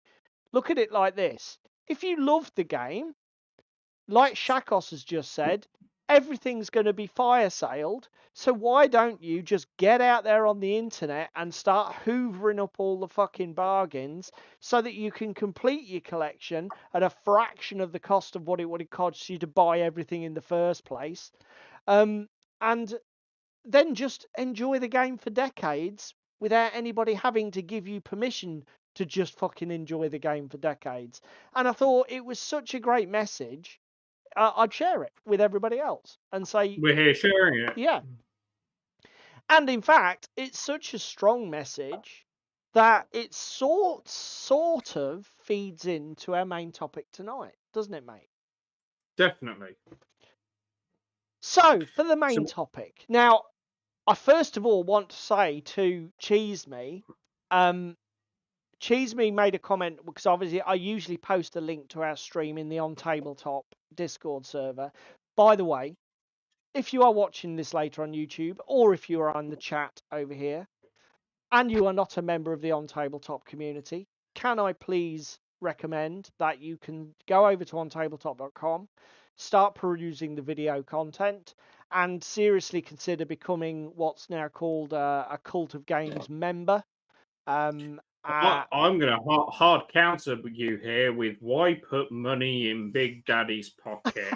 look at it like this. If you love the game, like Shakos has just said, everything's going to be fire sailed. So why don't you just get out there on the internet and start hoovering up all the fucking bargains so that you can complete your collection at a fraction of the cost of what it would have cost you to buy everything in the first place? And then just enjoy the game for decades without anybody having to give you permission to just fucking enjoy the game for decades. And I thought it was such a great message. I'd share it with everybody else and say, We're here sharing it. yeah. And in fact, it's such a strong message that it sort of feeds into our main topic tonight, doesn't it, mate? Definitely. So, for the main topic. Now, I first of all want to say to Cheese Me, Cheese Me made a comment, because obviously I usually post a link to our stream in the On Tabletop Discord server. By the way, if you are watching this later on YouTube, or if you are on the chat over here, and you are not a member of the On Tabletop community, can I please recommend that you can go over to ontabletop.com, start perusing the video content, and seriously consider becoming what's now called a Cult of Games member. I'm going to hard counter you here with, why put money in Big Daddy's pocket?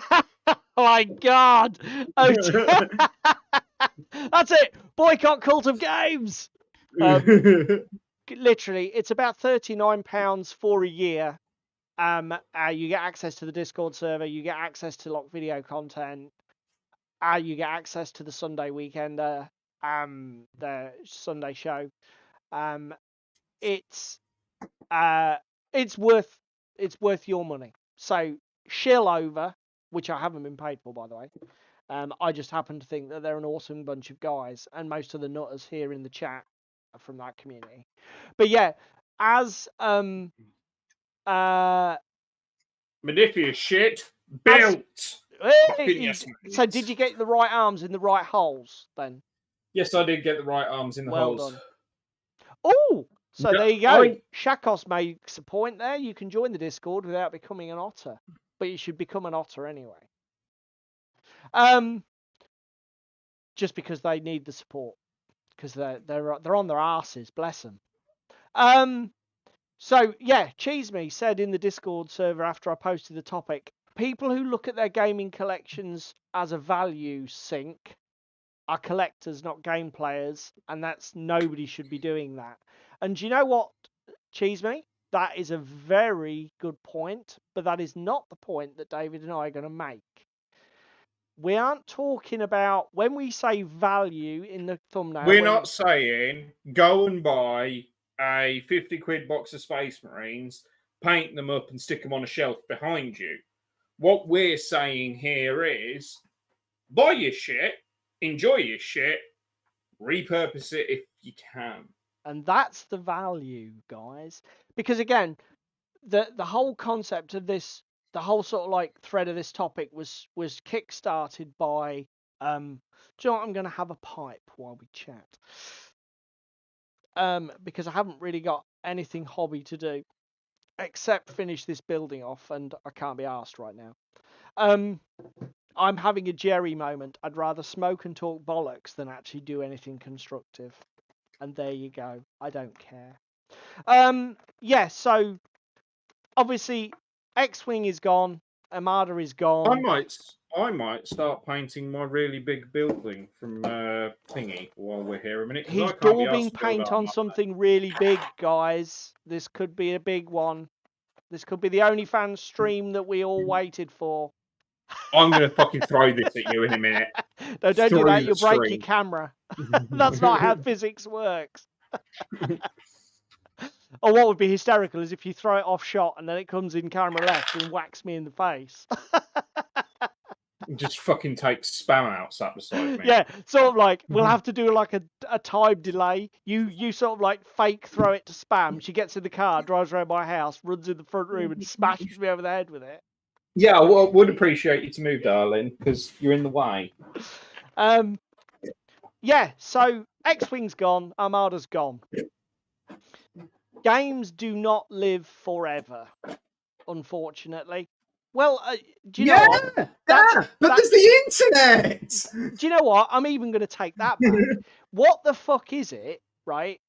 Oh my God! Oh, that's it! Boycott Cult of Games! Literally, it's about £39 for a year. You get access to the Discord server, you get access to locked video content, you get access to the Sunday Weekender, the Sunday show. It's worth your money. So shill over, which I haven't been paid for, by the way. I just happen to think that they're an awesome bunch of guys, and most of the nutters here in the chat are from that community. But yeah, as Modifius shit built. So did you get the right arms in the right holes then? Yes, I did get the right arms in the holes. Well done. Oh, so there you go. Shakos makes a point there. You can join the Discord without becoming an otter, but you should become an otter anyway. Just because they need the support, because they're on their asses, bless them. So yeah, Cheese Me said in the Discord server after I posted the topic, people who look at their gaming collections as a value sink are collectors, not game players, and nobody should be doing that. And do you know what, Cheese Me? That is a very good point, but that is not the point that David and I are going to make. we aren't talking about when we say value in the thumbnail. We're not saying go and buy a 50 quid box of Space Marines, paint them up and stick them on a shelf behind you. What we're saying here is buy your shit, enjoy your shit, repurpose it if you can. And that's the value, guys. Because again, the whole concept of this, the whole sort of like thread of this topic was kick-started by do you know what, I'm gonna have a pipe while we chat. Because I haven't really got anything hobby to do except finish this building off, and I can't be arsed right now. I'm having a Jerry moment. I'd rather smoke and talk bollocks than actually do anything constructive. And there you go. I don't care. Yeah, so obviously X-Wing is gone. Armada is gone. I might start painting my really big building from Thingy while we're here a minute. He's daubing paint on something really big, guys. This could be a big one. This could be the OnlyFans stream that we all waited for. I'm going to fucking throw this at you in a minute. No, don't do that. You'll break your camera. That's not how physics works. Or what would be hysterical is if you throw it off shot and then it comes in camera left and whacks me in the face. Just fucking take spam out sat beside me. Yeah, sort of like we'll have to do like a time delay. You sort of like fake throw it to spam. She gets in the car, drives around my house, runs in the front room and smashes me over the head with it. Yeah, I would appreciate you to move, darling, because you're in the way. Yeah, so X-Wing's gone, Armada's gone. Games do not live forever, unfortunately. Well, do you know what? But there's the internet! Do you know what? I'm even going to take that back. What the fuck is it, right?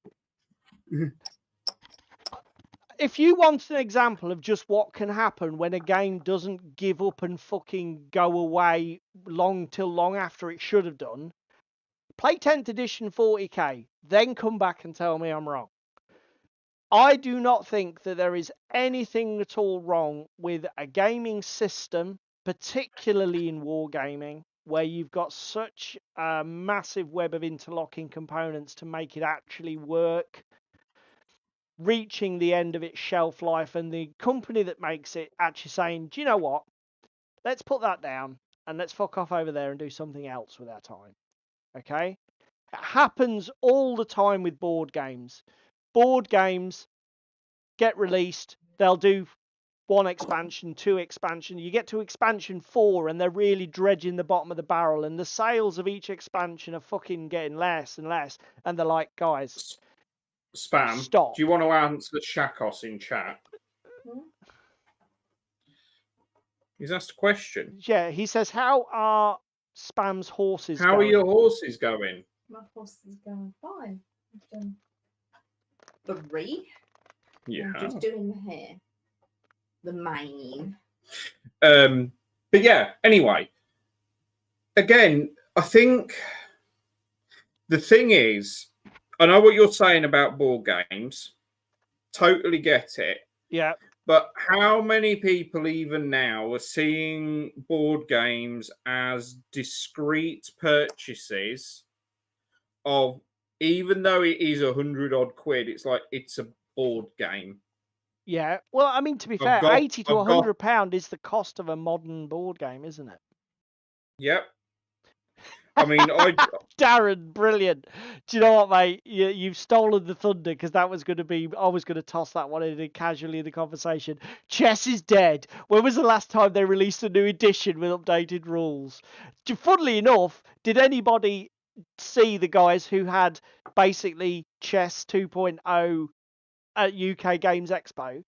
If you want an example of just what can happen when a game doesn't give up and fucking go away long after it should have done, play 10th edition 40k, then come back and tell me I'm wrong. I do not think that there is anything at all wrong with a gaming system, particularly in wargaming, where you've got such a massive web of interlocking components to make it actually work, reaching the end of its shelf life, and the company that makes it actually saying, do you know what? Let's put that down and let's fuck off over there and do something else with our time. Okay? It happens all the time with board games. Board games get released. They'll do 1 expansion, 2 expansion. You get to expansion 4 and they're really dredging the bottom of the barrel, and the sales of each expansion are fucking getting less and less. And they're like, guys, Spam, stop. Do you want to answer Shakos in chat? He's asked a question. Yeah, he says, how are Spam's horses How going? are your horses going? My horse is going fine. I've done 3. Yeah. I'm just doing the hair. The mane. But yeah, anyway. Again, I think the thing is, I know what you're saying about board games. Totally get it. Yeah. But how many people even now are seeing board games as discrete purchases of, even though it is 100 odd quid, it's like it's a board game. Yeah. Well, I mean, to be fair, 80 to 100 pound is the cost of a modern board game, isn't it? Yep. I mean, Darren, brilliant. Do you know what, mate? You've stolen the thunder, because that was going to be, I was going to toss that one in casually in the conversation. Chess is dead. When was the last time they released a new edition with updated rules? Funnily enough, did anybody see the guys who had basically Chess 2.0 at UK Games Expo?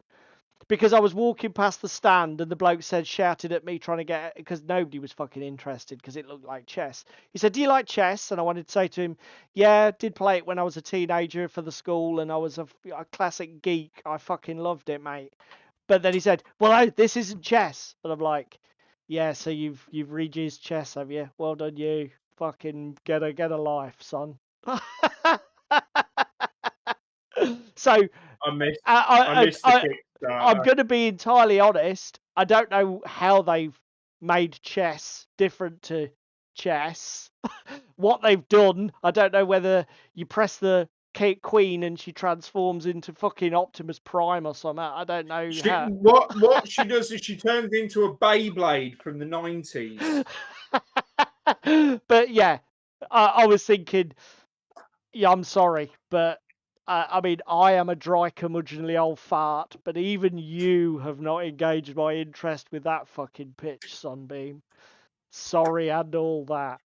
Because I was walking past the stand and the bloke shouted at me trying to get, because nobody was fucking interested because it looked like chess. He said, do you like chess? And I wanted to say to him, yeah, did play it when I was a teenager for the school and I was a classic geek. I fucking loved it, mate. But then he said, well, this isn't chess. And I'm like, yeah, so you've rejigged chess, have you? Well done, you. Fucking get a life, son. So I missed the I'm going to be entirely honest. I don't know how they've made chess different to chess. What they've done, I don't know whether you press the queen and she transforms into fucking Optimus Prime or something. I don't know how. What she does is she turns into a Beyblade from the 90s. But yeah, I was thinking, yeah, I'm sorry, but I mean, I am a dry, curmudgeonly old fart, but even you have not engaged my interest with that fucking pitch, Sunbeam. Sorry, and all that.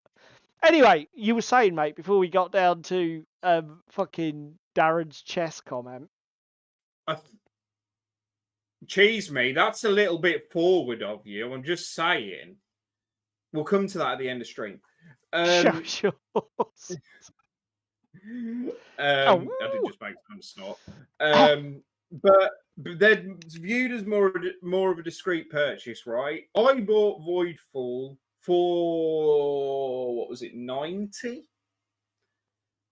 Anyway, you were saying, mate, before we got down to fucking Darren's chess comment. Cheese me, that's a little bit forward of you. I'm just saying. We'll come to that at the end of stream. Sure. I did just make some snort. But they're viewed as more of a discreet purchase, right? I bought Voidfall for what was it, 90?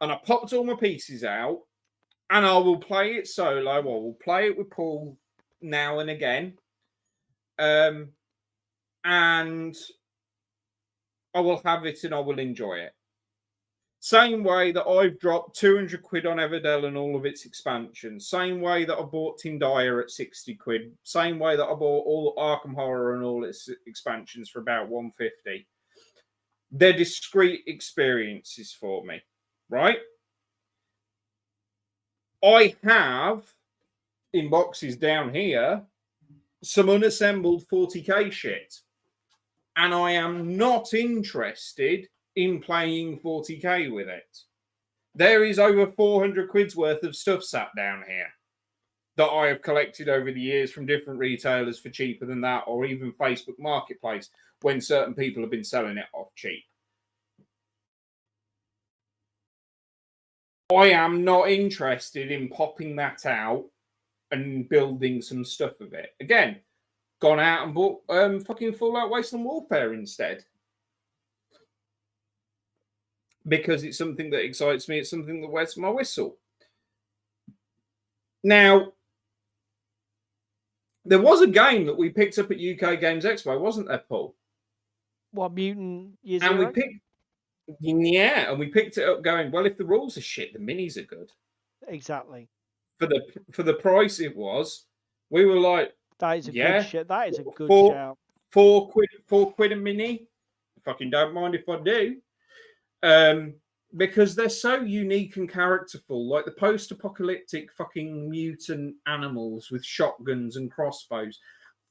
And I popped all my pieces out, and I will play it solo. I will play it with Paul now and again. And I will have it and I will enjoy it. Same way that I've dropped 200 quid on Everdell and all of its expansions. Same way that I bought Tim Dyer at 60 quid. Same way that I bought all Arkham Horror and all its expansions for about 150. They're discrete experiences for me, right? I have, in boxes down here, some unassembled 40k shit. And I am not interested in playing 40k with it. There is over 400 quid's worth of stuff sat down here that I have collected over the years from different retailers for cheaper than that, or even Facebook Marketplace when certain people have been selling it off cheap. I am not interested in popping that out and building some stuff of it. Again, gone out and bought fucking Fallout Wasteland Warfare instead. Because it's something that excites me. It's something that wets my whistle. Now, there was a game that we picked up at UK Games Expo, wasn't there, Paul? What, Mutant Year And Zero? we picked it up going, well, if the rules are shit, the minis are good. Exactly. For the price it was, we were like, that is a good shit. That is a good shout. £4 a mini. Fucking don't mind if I do. Because they're so unique and characterful, like the post-apocalyptic fucking mutant animals with shotguns and crossbows.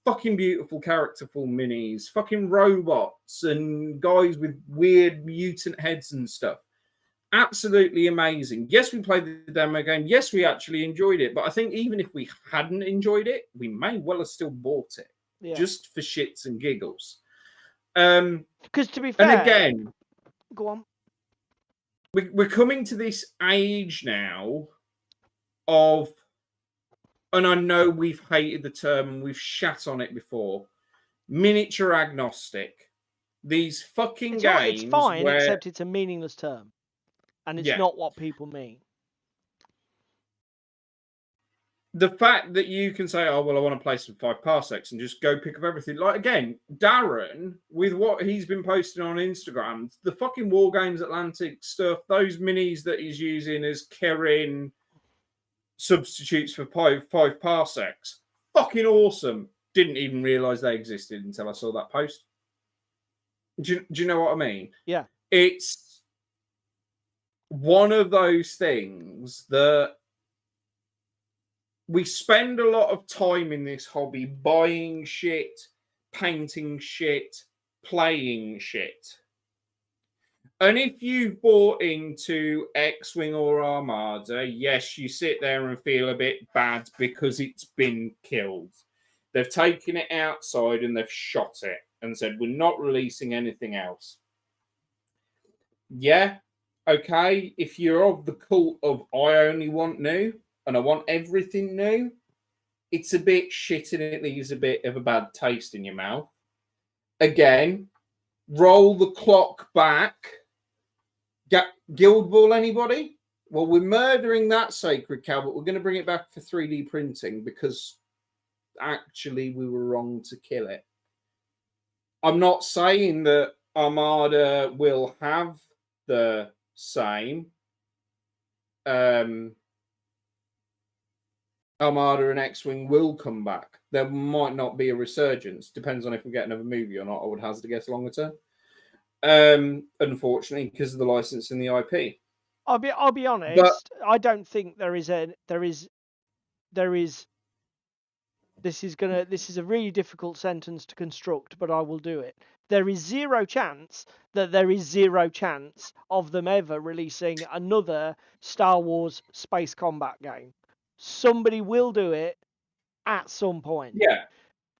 Fucking beautiful, characterful minis. Fucking robots and guys with weird mutant heads and stuff. Absolutely amazing. Yes, we played the demo game. Yes, we actually enjoyed it. But I think even if we hadn't enjoyed it, we may well have still bought it. Yeah. Just for shits and giggles. Because to be fair... And again... Go on. We're coming to this age now of... And I know we've hated the term and we've shat on it before. Miniature agnostic. These fucking games... It's fine, except it's a meaningless term. And it's not what people mean. The fact that you can say, oh, well, I want to play some 5 parsecs and just go pick up everything. Like, again, Darren, with what he's been posting on Instagram, the fucking Wargames Atlantic stuff, those minis that he's using as Kerin substitutes for 5 parsecs, fucking awesome. Didn't even realise they existed until I saw that post. Do you know what I mean? Yeah. It's one of those things that we spend a lot of time in this hobby buying shit, painting shit, playing shit. And if you've bought into X-Wing or Armada, yes, you sit there and feel a bit bad because it's been killed. They've taken it outside and they've shot it and said, we're not releasing anything else. Yeah, okay, if you're of the cult of I only want new and I want everything new, it's a bit shit and it leaves a bit of a bad taste in your mouth. Again, roll the clock back. Guild Ball, anybody? Well, we're murdering that sacred cow, but we're going to bring it back for 3D printing because actually we were wrong to kill it. I'm not saying that Armada will have the same. Armada and X-Wing will come back. There might not be a resurgence. Depends on if we get another movie or not. I would hazard a guess longer term. Unfortunately, because of the license and the IP. I'll be honest. I don't think there is. This is a really difficult sentence to construct, but I will do it. There is zero chance that there is zero chance of them ever releasing another Star Wars space combat game. Somebody will do it at some point. Yeah.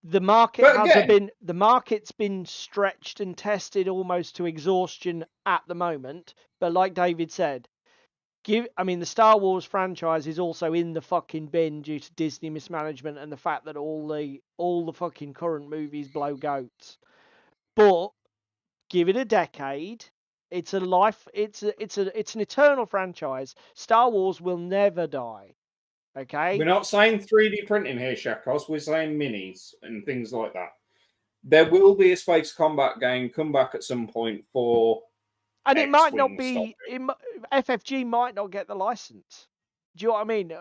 The market's been stretched and tested almost to exhaustion at the moment. But like David said, the Star Wars franchise is also in the fucking bin due to Disney mismanagement and the fact that all the fucking current movies blow goats. But give it a decade. It's an eternal franchise. Star Wars will never die. Okay? We're not saying 3D printing here, Shakos. We're saying minis and things like that. There will be a space combat game come back at some point for. And it might not be. FFG might not get the license. Do you know what I mean?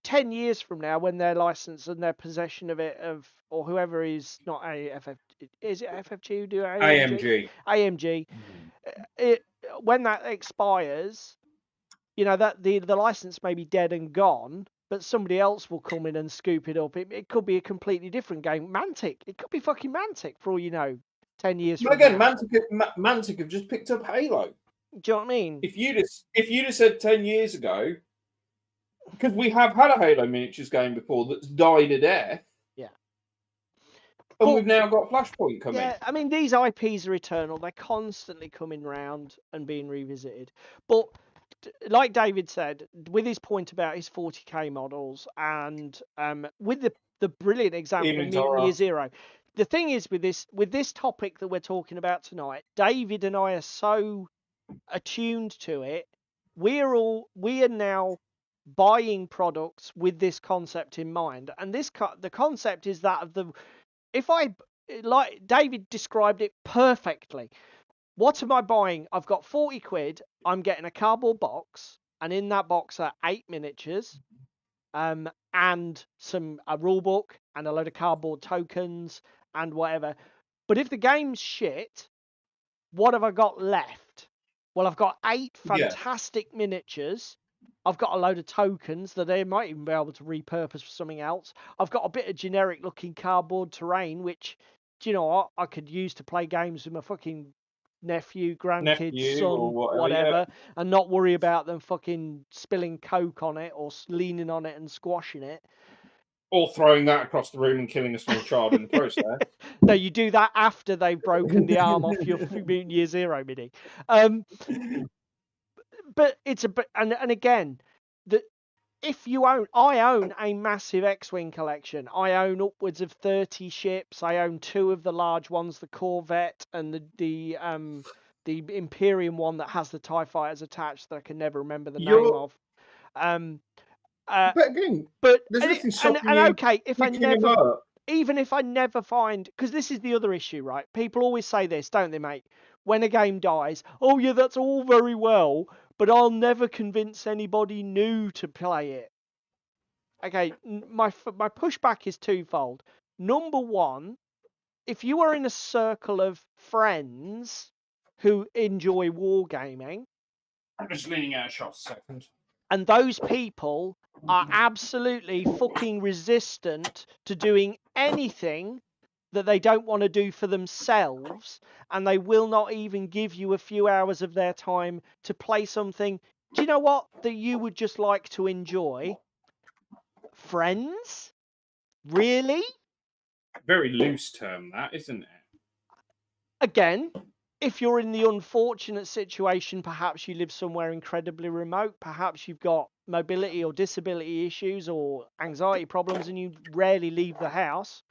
10 years from now, when their license and their possession of it, or whoever is not is it FFG who do AMG? AMG. When that expires, that the license may be dead and gone, but somebody else will come in and scoop it up. It could be a completely different game. Mantic. It could be fucking Mantic for all you know. 10 years from now. Mantic have just picked up Halo. Do you know what I mean? If you'd have said 10 years ago, because we have had a Halo miniatures game before that's died a death. Yeah. And we've now got Flashpoint coming. Yeah, I mean, these IPs are eternal. They're constantly coming round and being revisited. But like David said, with his point about his 40k models and with the brilliant example of Mutant Year Zero, the thing is with this topic that we're talking about tonight, David and I are so attuned to it. We are now buying products with this concept in mind, and the concept is that of like David described it perfectly. What am I buying? I've got 40 quid. I'm getting a cardboard box, and in that box are 8 miniatures, and a rule book and a load of cardboard tokens and whatever. But if the game's shit, what have I got left? Well, I've got 8 fantastic miniatures. I've got a load of tokens that they might even be able to repurpose for something else. I've got a bit of generic looking cardboard terrain, which, do you know what, I could use to play games with my fucking nephew, grandkids, son, whatever, and not worry about them fucking spilling Coke on it or leaning on it and squashing it. Or throwing that across the room and killing a small child in the process. No, you do that after they've broken the arm off your Mutant Year Zero mini. But and again, I own a massive X-Wing collection. I own upwards of 30 ships. I own 2 of the large ones, the Corvette and the Imperium one that has the TIE fighters attached that I can never remember the name of. But again, there's nothing stopping you. Okay, even if I never find, because this is the other issue, right? People always say this, don't they, mate? When a game dies, oh yeah, that's all very well, but I'll never convince anybody new to play it. Okay, my pushback is twofold. Number one, if you are in a circle of friends who enjoy wargaming, I'm just leaning out a shot a second. And those people are absolutely fucking resistant to doing anything that they don't want to do for themselves, and they will not even give you a few hours of their time to play something, do you know what, that you would just like to enjoy? Friends? Really? Very loose term, that, isn't it? Again, if you're in the unfortunate situation, perhaps you live somewhere incredibly remote, perhaps you've got mobility or disability issues or anxiety problems and you rarely leave the house,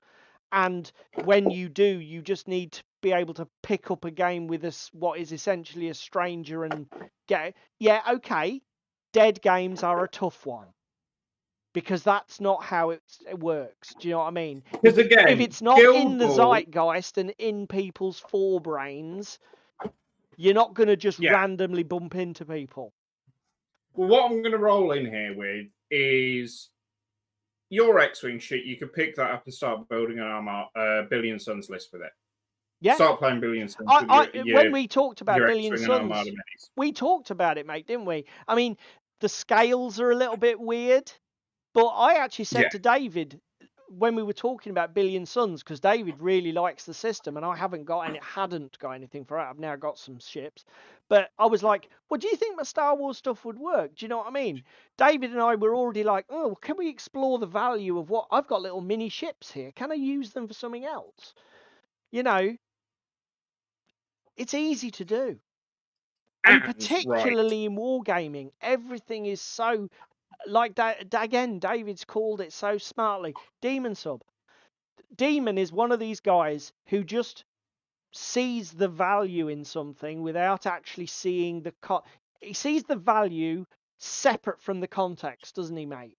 and when you do, you just need to be able to pick up a game with what is essentially a stranger and get it. Yeah, okay, dead games are a tough one because that's not how it works. Do you know what I mean? Because again, If it's not Guild in the Ball, zeitgeist and in people's forebrains, you're not going to just Yeah. randomly bump into people. well, what I'm going to roll in here with is your X-Wing shit. You could pick that up and start building an Billion Suns list with it. Yeah. Start playing Billion Suns with When we talked about your Billion X-Wing and Suns, Armada minis. we talked about it, mate, didn't we? I mean, the scales are a little bit weird, but I actually said Yeah. to David when we were talking about Billion Suns, because David really likes the system and I hadn't got anything for it. I've now got some ships, but I was like, well, do you think my Star Wars stuff would work? Do you know what I mean? David and I were already like, oh, can we explore the value of what I've got? Little mini ships here. Can I use them for something else? You know, it's easy to do. And particularly in wargaming, everything is so, like that again, David's called it so smartly, Demon Sub. Demon is one of these guys who just sees the value in something without actually seeing he sees the value separate from the context, doesn't he, mate?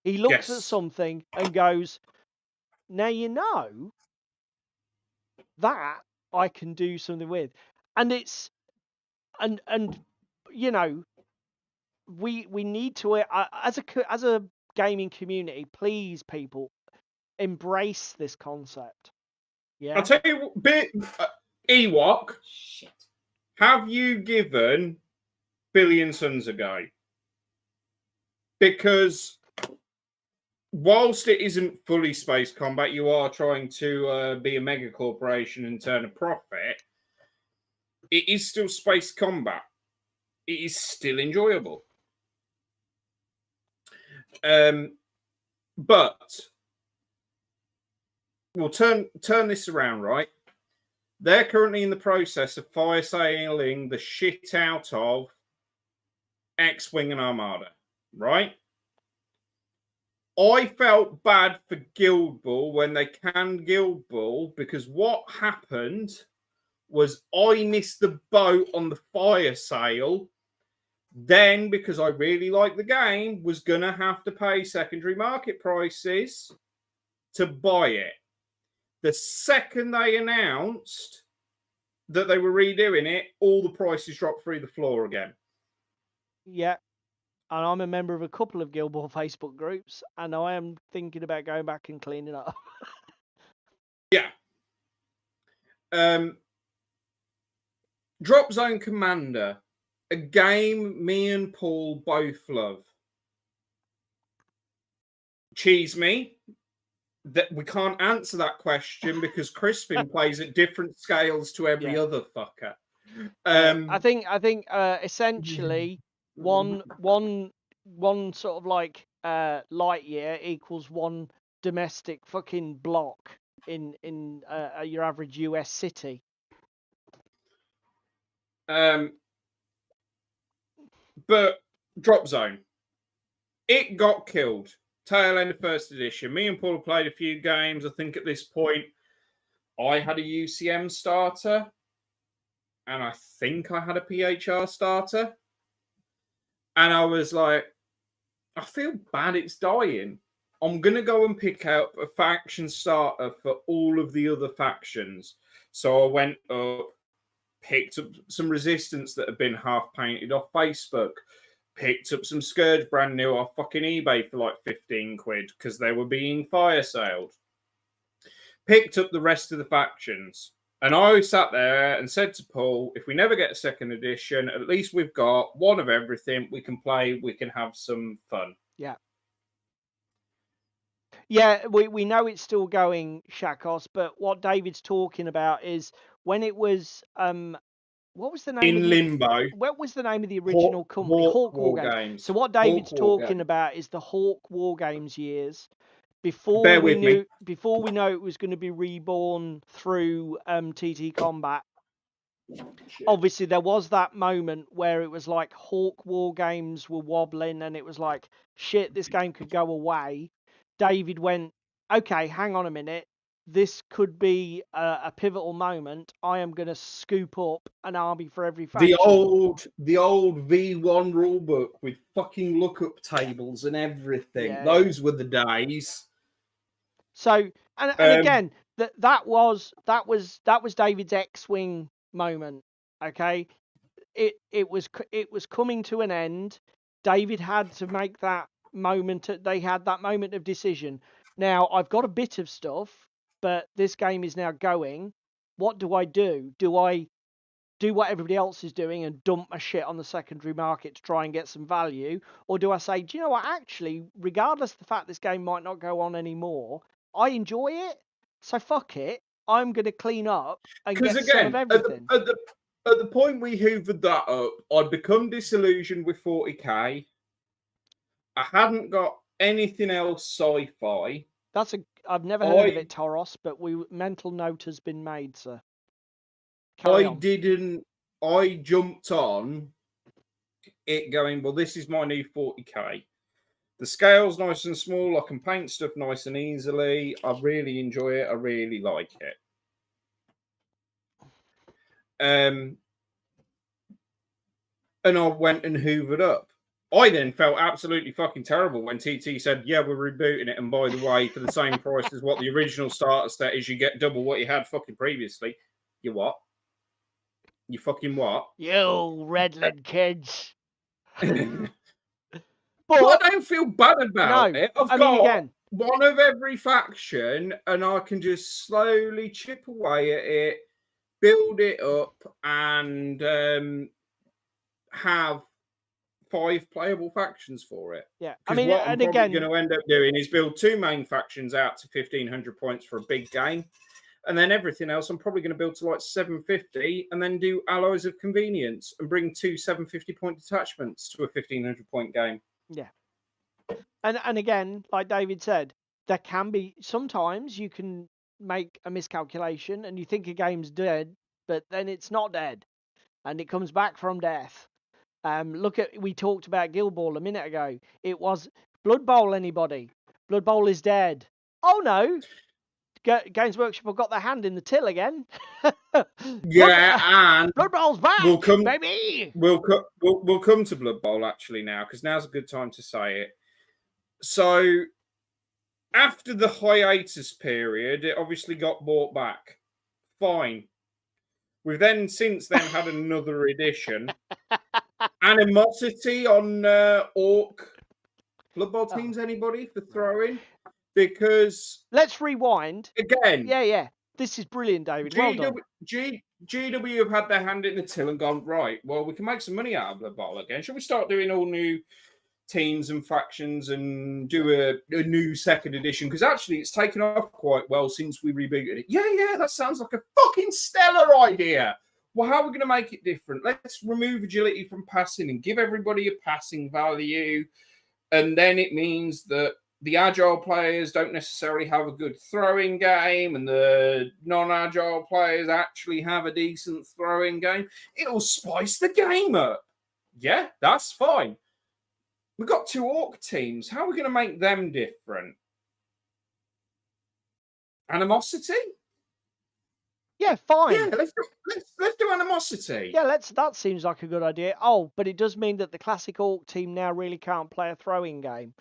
He looks at something and goes, now you know that I can do something with. And it's and you know, we need to as a gaming community, please, people, embrace this concept. Yeah. I'll tell you, Ewok. Shit. Have you given Billion Suns a go? Because whilst it isn't fully space combat, you are trying to be a mega corporation and turn a profit. It is still space combat. It is still enjoyable. But we'll turn this around, right? They're currently in the process of fire sailing the shit out of X-Wing and Armada, right? I felt bad for Guild Ball when they canned Guild Ball, because what happened was I missed the boat on the fire sale. Then, because I really like the game, was going to have to pay secondary market prices to buy it. The second they announced that they were redoing it, all the prices dropped through the floor again. Yeah. And I'm a member of a couple of Guild Ball Facebook groups, and I am thinking about going back and cleaning up. Yeah. Drop Zone Commander, a game me and Paul both love. Cheese me. That we can't answer that question because Crispin plays at different scales to every other fucker. I think essentially one sort of like light year equals one domestic fucking block in your average US city. But Drop Zone, it got killed. Tail end of first edition. Me and Paul played a few games. I think at this point I had a UCM starter and I think I had a PHR starter. And I was like, I feel bad it's dying. I'm going to go and pick up a faction starter for all of the other factions. So I went up, picked up some Resistance that had been half painted off Facebook, picked up some Scourge brand new off fucking eBay for like 15 quid because they were being fire sailed. Picked up the rest of the factions. And I sat there and said to Paul, if we never get a second edition, at least we've got one of everything. We can play, we can have some fun. Yeah. Yeah, we know it's still going, Shakos, but what David's talking about is when it was what was the name in Limbo? What was the name of the original company? Hawk War Games. So what David's talking about is the Hawk War Games years before we know it was going to be reborn through TT Combat. Shit. Obviously, there was that moment where it was like Hawk War Games were wobbling, and it was like, shit, this game could go away. David went, okay, hang on a minute. this could be a pivotal moment. I am going to scoop up an army for every The faction. old V1 rulebook with fucking lookup tables and everything. Yeah, Those were the days. So and again, that was David's X-wing moment. Okay, it was coming to an end. David had to make that moment. They had that moment of decision. Now I've got a bit of stuff, but this game is now going. What do I do? Do I do what everybody else is doing and dump my shit on the secondary market to try and get some value? Or do I say, do you know what, actually, regardless of the fact this game might not go on anymore, I enjoy it, so fuck it, I'm going to clean up and get some of everything. At the point we hoovered that up, I'd become disillusioned with 40k. I hadn't got anything else sci-fi. I've never heard of it, Toros, but mental note has been made, sir. I jumped on it going, well, this is my new 40k. The scale's nice and small. I can paint stuff nice and easily. I really enjoy it. I really like it. And I went and hoovered up. I then felt absolutely fucking terrible when TT said, yeah, we're rebooting it. And by the way, for the same price as what the original starter set is, you get double what you had fucking previously. You what? You fucking what? You Redland kids. But I don't feel bad about it. I've got one of every faction, and I can just slowly chip away at it, build it up, and have 5 playable factions for it. Yeah, because what I'm probably going to end up doing is build 2 main factions out to 1,500 points for a big game. And then everything else, I'm probably going to build to like 750 and then do alloys of convenience and bring 2 750-point detachments to a 1,500-point game. Yeah. And again, like David said, there can be sometimes you can make a miscalculation and you think a game's dead, but then it's not dead and it comes back from death. We talked about Guild Ball a minute ago. It was Blood Bowl, anybody? Blood Bowl is dead. Oh no. Games Workshop have got their hand in the till again. And Blood Bowl's back, baby. We'll come to Blood Bowl actually now, because now's a good time to say it. So after the hiatus period, it obviously got bought back. Fine. We've then since then had another edition. Animosity on Orc Blood Bowl teams, anybody for throwing? Because let's rewind again. Yeah. This is brilliant, David. Well done. GW have had their hand in the till and gone, right, well, we can make some money out of Blood Bowl again. Should we start doing all new teams and factions and do a new second edition? Because actually it's taken off quite well since we rebooted it. Yeah, that sounds like a fucking stellar idea. Well, how are we going to make it different? Let's remove agility from passing and give everybody a passing value. And then it means that the agile players don't necessarily have a good throwing game, and the non-agile players actually have a decent throwing game. It'll spice the game up. Yeah, that's fine. We've got 2 Orc teams. How are we going to make them different? Animosity? Yeah, fine. Yeah, let's do Animosity. Yeah, that seems like a good idea. Oh, but it does mean that the classic Orc team now really can't play a throwing game.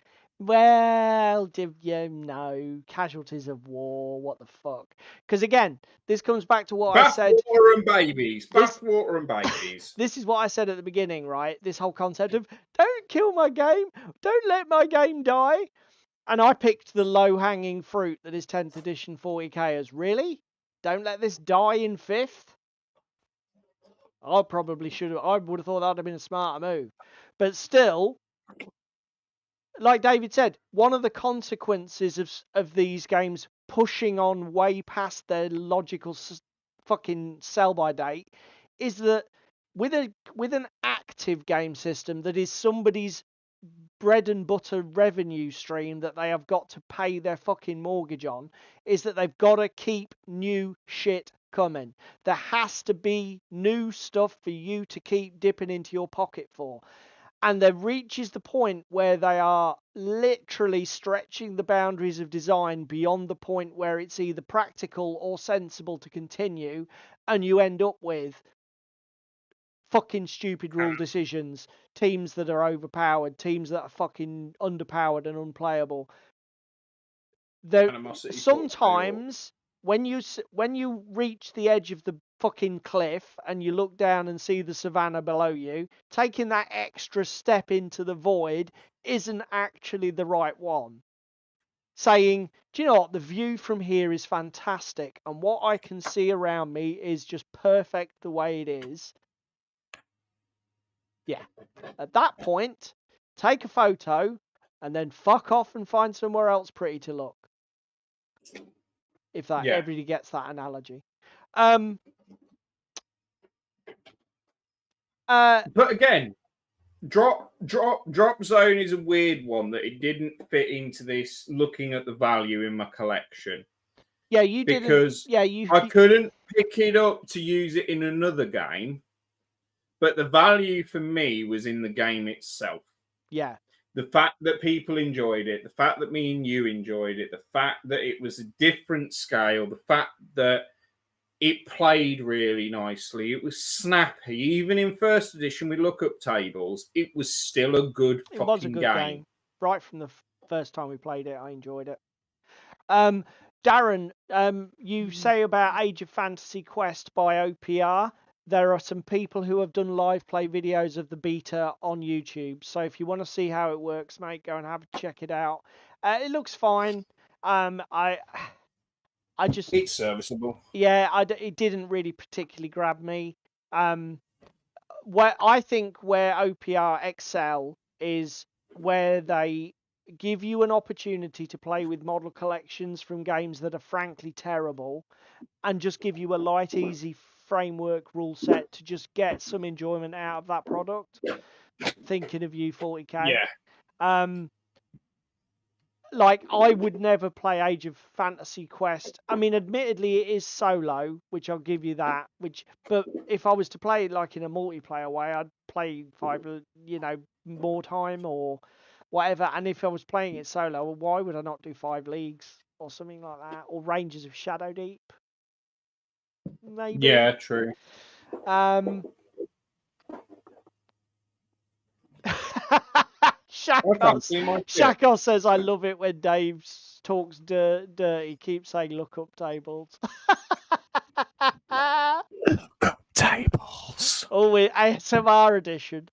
Well, do you know, casualties of war, what the fuck? Because again, this comes back to what I said. Bathwater and babies. Bathwater and babies. This is what I said at the beginning, right? This whole concept of don't kill my game, don't let my game die. And I picked the low-hanging fruit that is 10th edition 40k as, really? Don't let this die in 5th? I probably should have. I would have thought that would have been a smarter move. But still, like David said, one of the consequences of these games pushing on way past their logical fucking sell-by date is that with an active game system that is somebody's bread and butter revenue stream that they have got to pay their fucking mortgage on, is that they've got to keep new shit coming. There has to be new stuff for you to keep dipping into your pocket for. and there reaches the point where they are literally stretching the boundaries of design beyond the point where it's either practical or sensible to continue, and you end up with fucking stupid rule decisions, teams that are overpowered, teams that are fucking underpowered and unplayable. There sometimes when you reach the edge of the fucking cliff and you look down and see the savannah below you, taking that extra step into the void isn't actually the right one. Saying, do you know what, the view from here is fantastic and what I can see around me is just perfect the way it is. Yeah. At that point, take a photo and then fuck off and find somewhere else pretty to look. If that everybody gets that analogy. But again, drop zone is a weird one that it didn't fit into this. Looking at the value in my collection, yeah, you didn't. Because yeah, I couldn't pick it up to use it in another game, but the value for me was in the game itself. Yeah. The fact that people enjoyed it, the fact that me and you enjoyed it, the fact that it was a different scale, the fact that it played really nicely, it was snappy. Even in first edition with lookup tables, it was still a good It was a good game. Right from the first time we played it, I enjoyed it. Darren, you say about Age of Fantasy Quest by OPR. There are some people who have done live play videos of the beta on YouTube. So if you want to see how it works, mate, go and check it out. It looks fine. I just... It's serviceable. Yeah, it didn't really particularly grab me. Where I think where OPR excel is where they give you an opportunity to play with model collections from games that are frankly terrible and just give you a light, easy framework rule set to just get some enjoyment out of that product. Thinking of you, 40k. Yeah. Like, I would never play Age of Fantasy Quest. I mean, admittedly, it is solo, which I'll give you that. But if I was to play it like in a multiplayer way, I'd play more time or whatever. And if I was playing it solo, well, why would I not do 5 leagues or something like that? Or Rangers of Shadow Deep? Maybe. Yeah, true. Shakos says, I love it when Dave talks dirty. Keep saying look up tables. Tables. Oh, ASMR edition.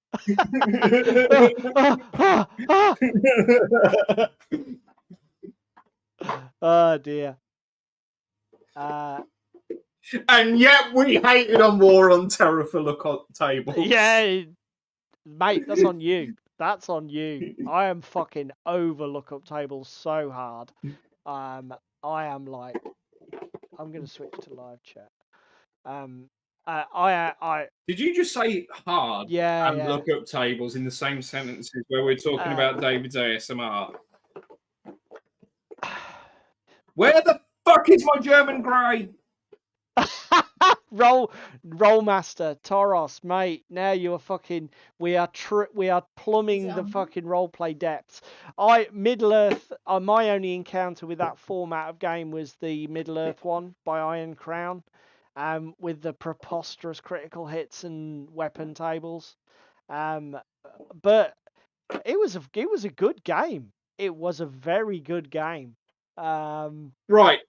Oh, dear. And yet we hated on War on Terror for look up tables. Yeah, mate, that's on you. That's on you. I am fucking over lookup tables so hard. I am like, I'm gonna switch to live chat. Did you just say hard? Yeah. And lookup tables in the same sentences where we're talking about David's ASMR? Where the fuck is my German grey? Rollmaster Toros, mate. Now you are fucking. We are plumbing the fucking roleplay depths. Middle Earth. My only encounter with that format of game was the Middle Earth one by Iron Crown, with the preposterous critical hits and weapon tables. But it was a good game. It was a very good game. Right.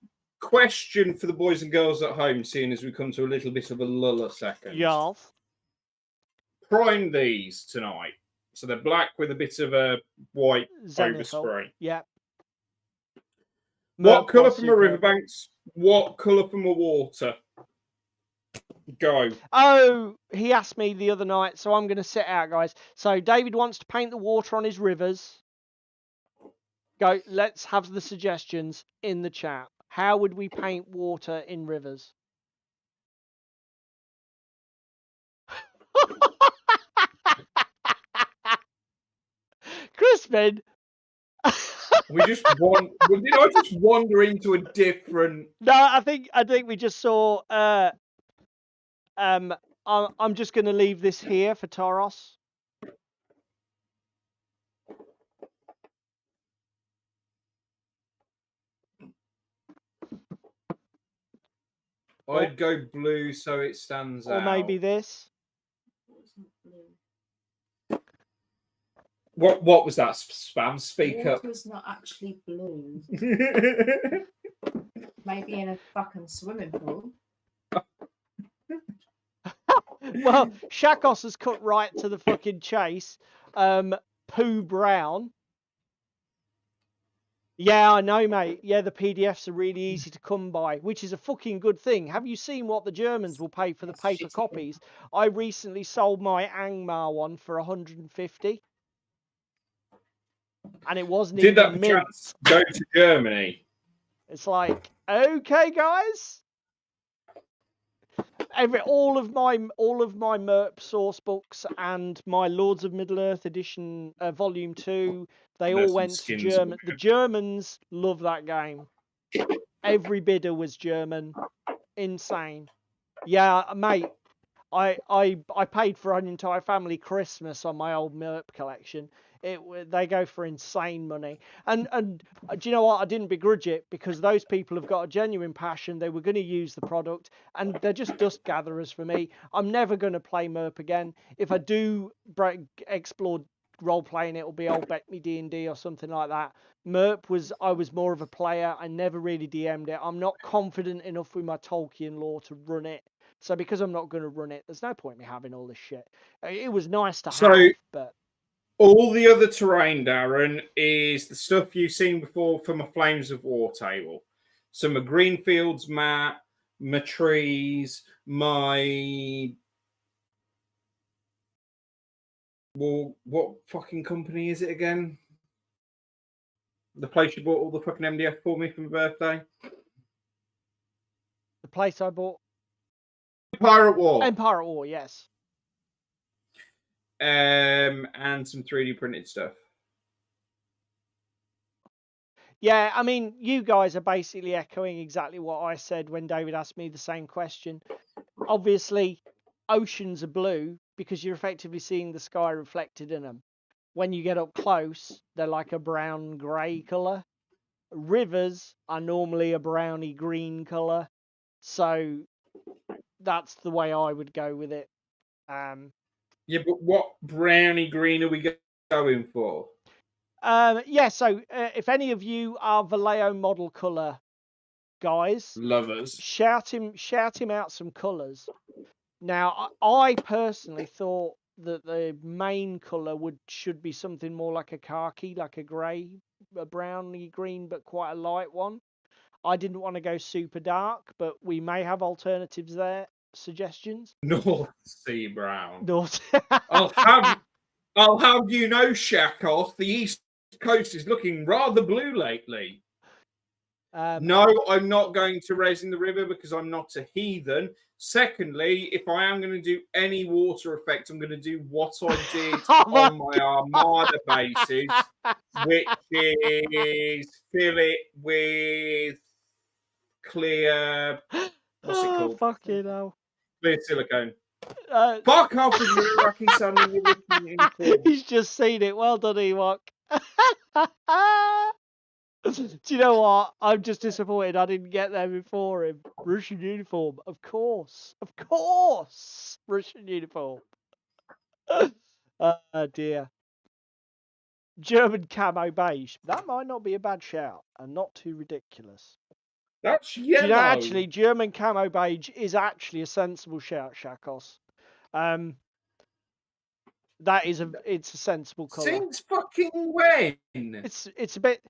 Question for the boys and girls at home, seeing as we come to a little bit of a lull a second. Yes. Prime these tonight. So they're black with a bit of a white Zenithal. overspray. Yeah. What colour from a riverbanks? What colour from a water? Go. Oh, he asked me the other night, so I'm going to set out, guys. So David wants to paint the water on his rivers. Go. Let's have the suggestions in the chat. How would we paint water in rivers? Crispin. Did I just wander into a different? No, I think we just saw. I'm just going to leave this here for Toros. I'd go blue so it stands out. Or maybe this. What was that spam? Speak up. Water's not actually blue. Maybe in a fucking swimming pool. Well, Shakos has cut right to the fucking chase. Poo brown. Yeah, I know, mate. Yeah, the PDFs are really easy to come by, which is a fucking good thing. Have you seen what the Germans will pay for the paper copies? I recently sold my Angmar one for 150. And it wasn't Did that even mint. chance go to Germany? It's like, okay, guys. All of my MERP source books and my Lords of Middle Earth edition volume 2, they all went to German. The Germans love that game. Every bidder was German. Insane. Yeah, mate. I paid for an entire family Christmas on my old MERP collection. They go for insane money, and do you know what? I didn't begrudge it because those people have got a genuine passion. They were going to use the product, and they're just dust gatherers for me. I'm never going to play MERP again. If I do explore role playing, it will be old Bet Me D&D or something like that. MERP I was more of a player. I never really DM'd it. I'm not confident enough with my Tolkien lore to run it. So because I'm not going to run it, there's no point in me having all this shit. It was nice to have, but all the other terrain, Darren, is the stuff you've seen before from a Flames of War table. So my Greenfields map, my trees, my... Well, what fucking company is it again? The place you bought all the fucking MDF for me for my birthday? The place I bought? Empire at War. Empire at War, yes. And some 3D printed stuff. Yeah, I mean, you guys are basically echoing exactly what I said when David asked me the same question. Obviously, oceans are blue because you're effectively seeing the sky reflected in them. When you get up close, they're like a brown grey colour. Rivers are normally a browny green colour. So that's the way I would go with it. Yeah, but what browny green are we going for? Yeah, so if any of you are Vallejo model colour guys, lovers, shout him out some colours. Now, I personally thought that the main colour should be something more like a khaki, like a grey, a browny green, but quite a light one. I didn't want to go super dark, but we may have alternatives there. Suggestions? North Sea brown. North. I'll have you know, Shakos, the East Coast is looking rather blue lately. No, I'm not going to resin the river because I'm not a heathen. Secondly, if I am going to do any water effect, I'm going to do what I did on my Armada bases, which is fill it with clear... What's it called? Fucking hell. Clear silicone. Fuck off with your Iraqi sounding uniform. He's just seen it. Well done, Ewok. Do you know what? I'm just disappointed I didn't get there before him. Russian uniform. Of course. Russian uniform. Oh, dear. German camo beige. That might not be a bad shout and not too ridiculous. That's yellow. You know, actually, German camo beige is actually a sensible shout, Shakos. It's a sensible colour. Since fucking when? It's a bit,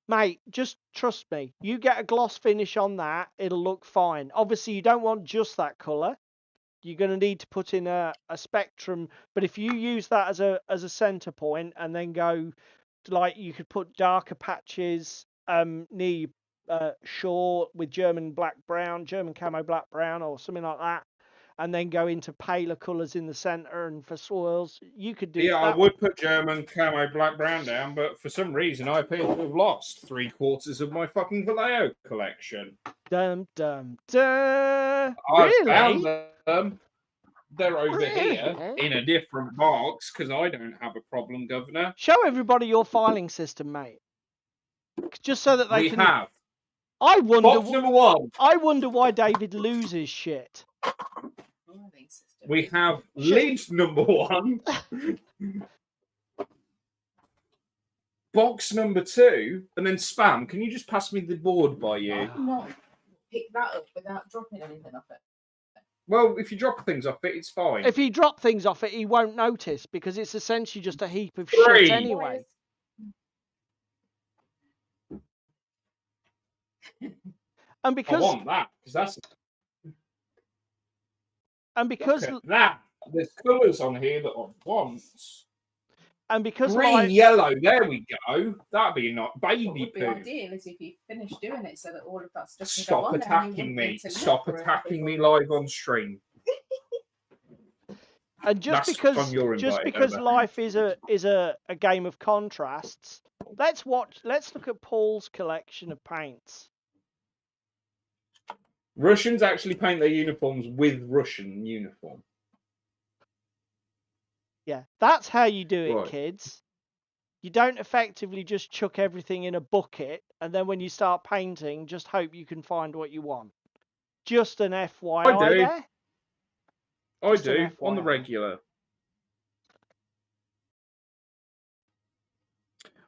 mate. Just trust me. You get a gloss finish on that, it'll look fine. Obviously, you don't want just that colour. You're going to need to put in a spectrum. But if you use that as a centre point and then go, like, you could put darker patches near shore with German camo black brown or something like that, and then go into paler colours in the centre and for swirls, you could do. Yeah, I would put German camo black brown down, but for some reason I appear to have lost 3/4 of my fucking Vallejo collection. Dum dum dum. I Really? found them. They're over here in a different box because I don't have a problem, Governor. Show everybody your filing system, mate. Just so that they can. Have. I wonder. Box number 1. I wonder why David loses shit. We have lid number 1. Box number 2, and then spam. Can you just pass me the board by you? Not pick that up without dropping anything off it. Well, if you drop things off it, it's fine. If he drop things off it, he won't notice because it's essentially just a heap of 3. shit anyway. And because I want that because that's. And because Look at that, there's colours on here that I want. And because green, yellow, there we go. That'd be not baby What would be poo. ideal is if you finish doing it so that all of that stuff can go Stop on there and you attacking wouldn't me. need to look Stop for it attacking me before- live on stream. And just That's because when you're invited over. life is a game of contrasts, let's look at Paul's collection of paints. Russians actually paint their uniforms with Russian uniform. Yeah, that's how you do it, Right. kids. You don't effectively just chuck everything in a bucket and then when you start painting, just hope you can find what you want. Just an FYI I do. there. I Just an do, on the FYI. regular.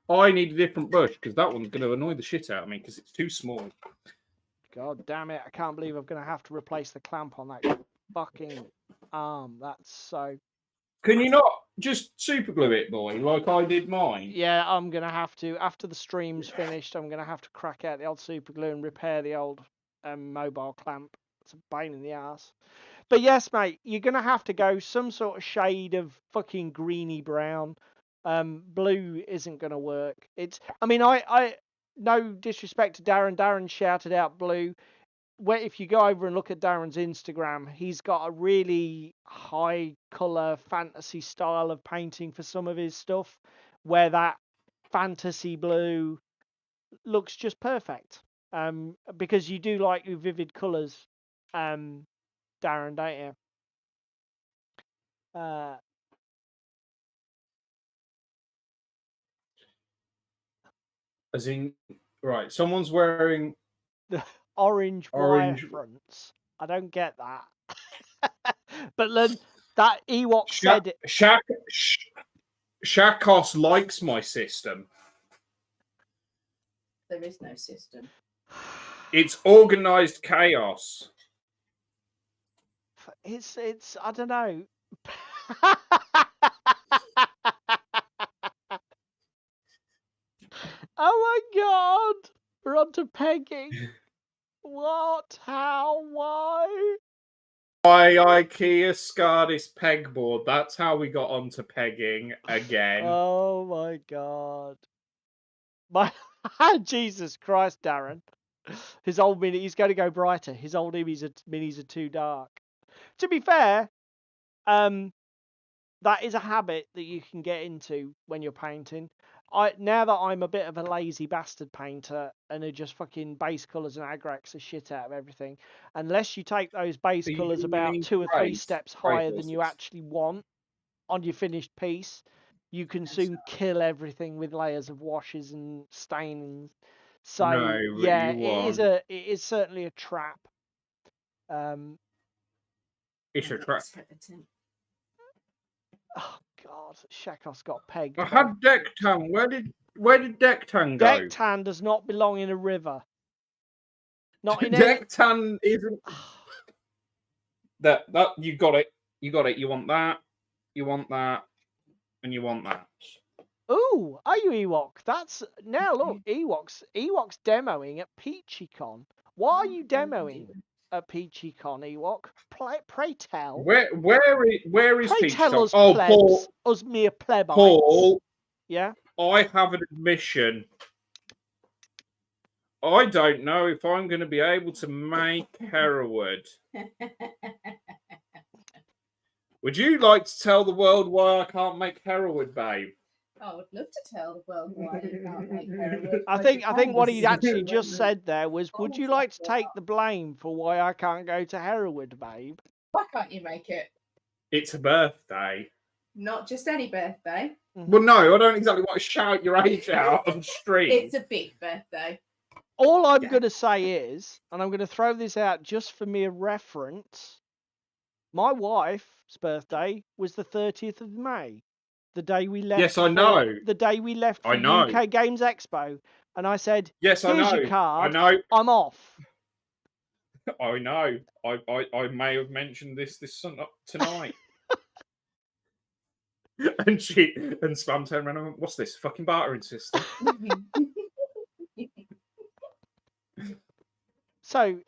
I need a different brush because that one's going to annoy the shit out of me because it's too small. God damn it, I can't believe I'm going to have to replace the clamp on that fucking arm. That's so... Can you not just super glue it, boy, like I did mine? Yeah, I'm going to have to. After the stream's finished, I'm going to have to crack out the old super glue and repair the old mobile clamp. It's a pain in the ass. But yes, mate, you're going to have to go some sort of shade of fucking greeny brown. Blue isn't going to work. I mean, I no disrespect to Darren. Darren shouted out blue. Where if you go over and look at Darren's Instagram, he's got a really high color fantasy style of painting for some of his stuff, where that fantasy blue looks just perfect. Because you do like your vivid colors, Darren, don't you? As in, right, someone's wearing Orange wire fronts. I don't get that. But then that Ewok said it. Shakos likes my system. There is no system. It's organized chaos. It's I don't know. Oh my god! We're on to pegging. What? How? Why? My IKEA SCARDIS pegboard. That's how we got onto pegging again. Oh my god. My Jesus Christ, Darren. His old mini, he's going to go brighter. His old minis are too dark. To be fair, that is a habit that you can get into when you're painting. Now that I'm a bit of a lazy bastard painter and are just fucking base colours and agrax the shit out of everything, unless you take those base colours about 2 or 3 steps higher than you actually want on your finished piece, you can soon kill everything with layers of washes and stainings. So No, yeah, you it is certainly a trap. It's a trap. Oh God, Shakos got pegged. I had Dectan. Where did Dectan go? Dectan does not belong in a river. Not in Dectan isn't. That you got it. You got it. You want that. You want that. And you want that. Ooh, are you Ewok? That's now look, Ewok's demoing at PeachyCon. Why are you demoing at PeachyCon, Ewok? Pray tell. Where is Pray tell PeachyCon? us, Oh, plebs, Paul. us mere plebites. Paul. Yeah. I have an admission. I don't know if I'm going to be able to make Hereward. Would you like to tell the world why I can't make Hereward, babe? I would love to tell the world why you can't make Hereward. I think what he actually just said there was, would you like to take the blame for why I can't go to Hereward, babe? Why can't you make it? It's a birthday. Not just any birthday. Well, no, I don't exactly want to shout your age out on stream. It's a big birthday. All I'm Yeah. going to say is, and I'm going to throw this out just for mere reference, my wife's birthday was the 30th of May, the day we left. Yes, I know. The day we left for I know. UK Games Expo, and I said, Yes, I "Here's know. your card. I know. I'm off." I know. I may have mentioned this tonight. and Spam turned around and went, "What's this? Fucking bartering system?" So,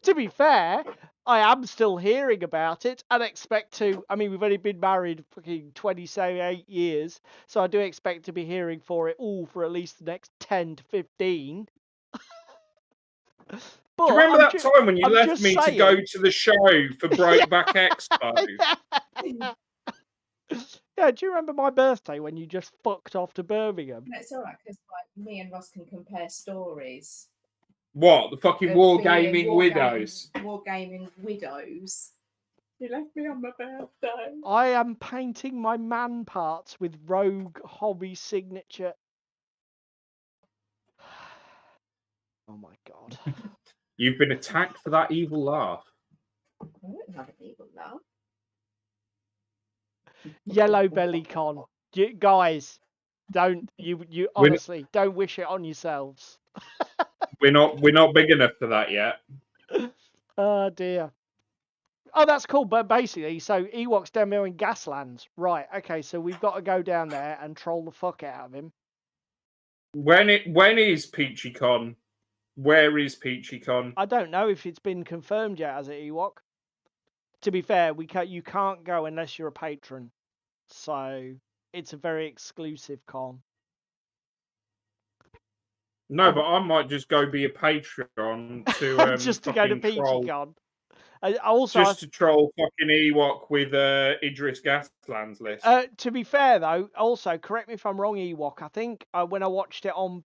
to be fair, I am still hearing about it and expect to. I mean, we've only been married fucking 28 years, so I do expect to be hearing for it all for at least the next 10 to 15. But Do you remember that time when you I'm left just me to saying. go to the show for Brokeback Expo? Yeah, do you remember my birthday when you just fucked off to Birmingham? No, it's all right because like me and Ross can compare stories. What, the fucking of wargaming being widows? Wargaming widows. You left me on my birthday. I am painting my man parts with Rogue Hobby signature. Oh my god. You've been attacked for that evil laugh. I don't have an evil laugh. YellowbellyCon. Guys, don't you honestly don't wish it on yourselves. We're not big enough for that yet. Oh dear. Oh, that's cool. But basically, so Ewok's down there in Gaslands. Right, okay, so we've got to go down there and troll the fuck out of him. When is PeachyCon? Where is PeachyCon? I don't know if it's been confirmed yet as an Ewok. To be fair, you can't go unless you're a patron. So it's a very exclusive con. No, but I might just go be a Patreon to just to go to PeachyCon. Just to troll fucking Ewok with Idris Gasland's list. To be fair though, also correct me if I'm wrong, Ewok. I think when I watched it on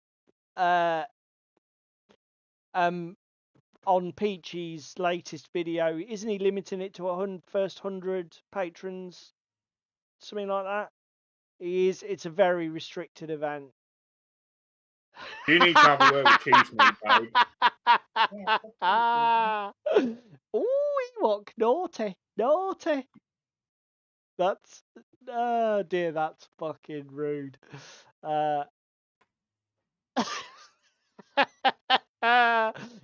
Peachy's latest video, isn't he limiting it to first 100 patrons, something like that? He is. It's a very restricted event. You need to have a word with Cheeseman, babe. Oh, Ewok, naughty. That's oh dear, that's fucking rude.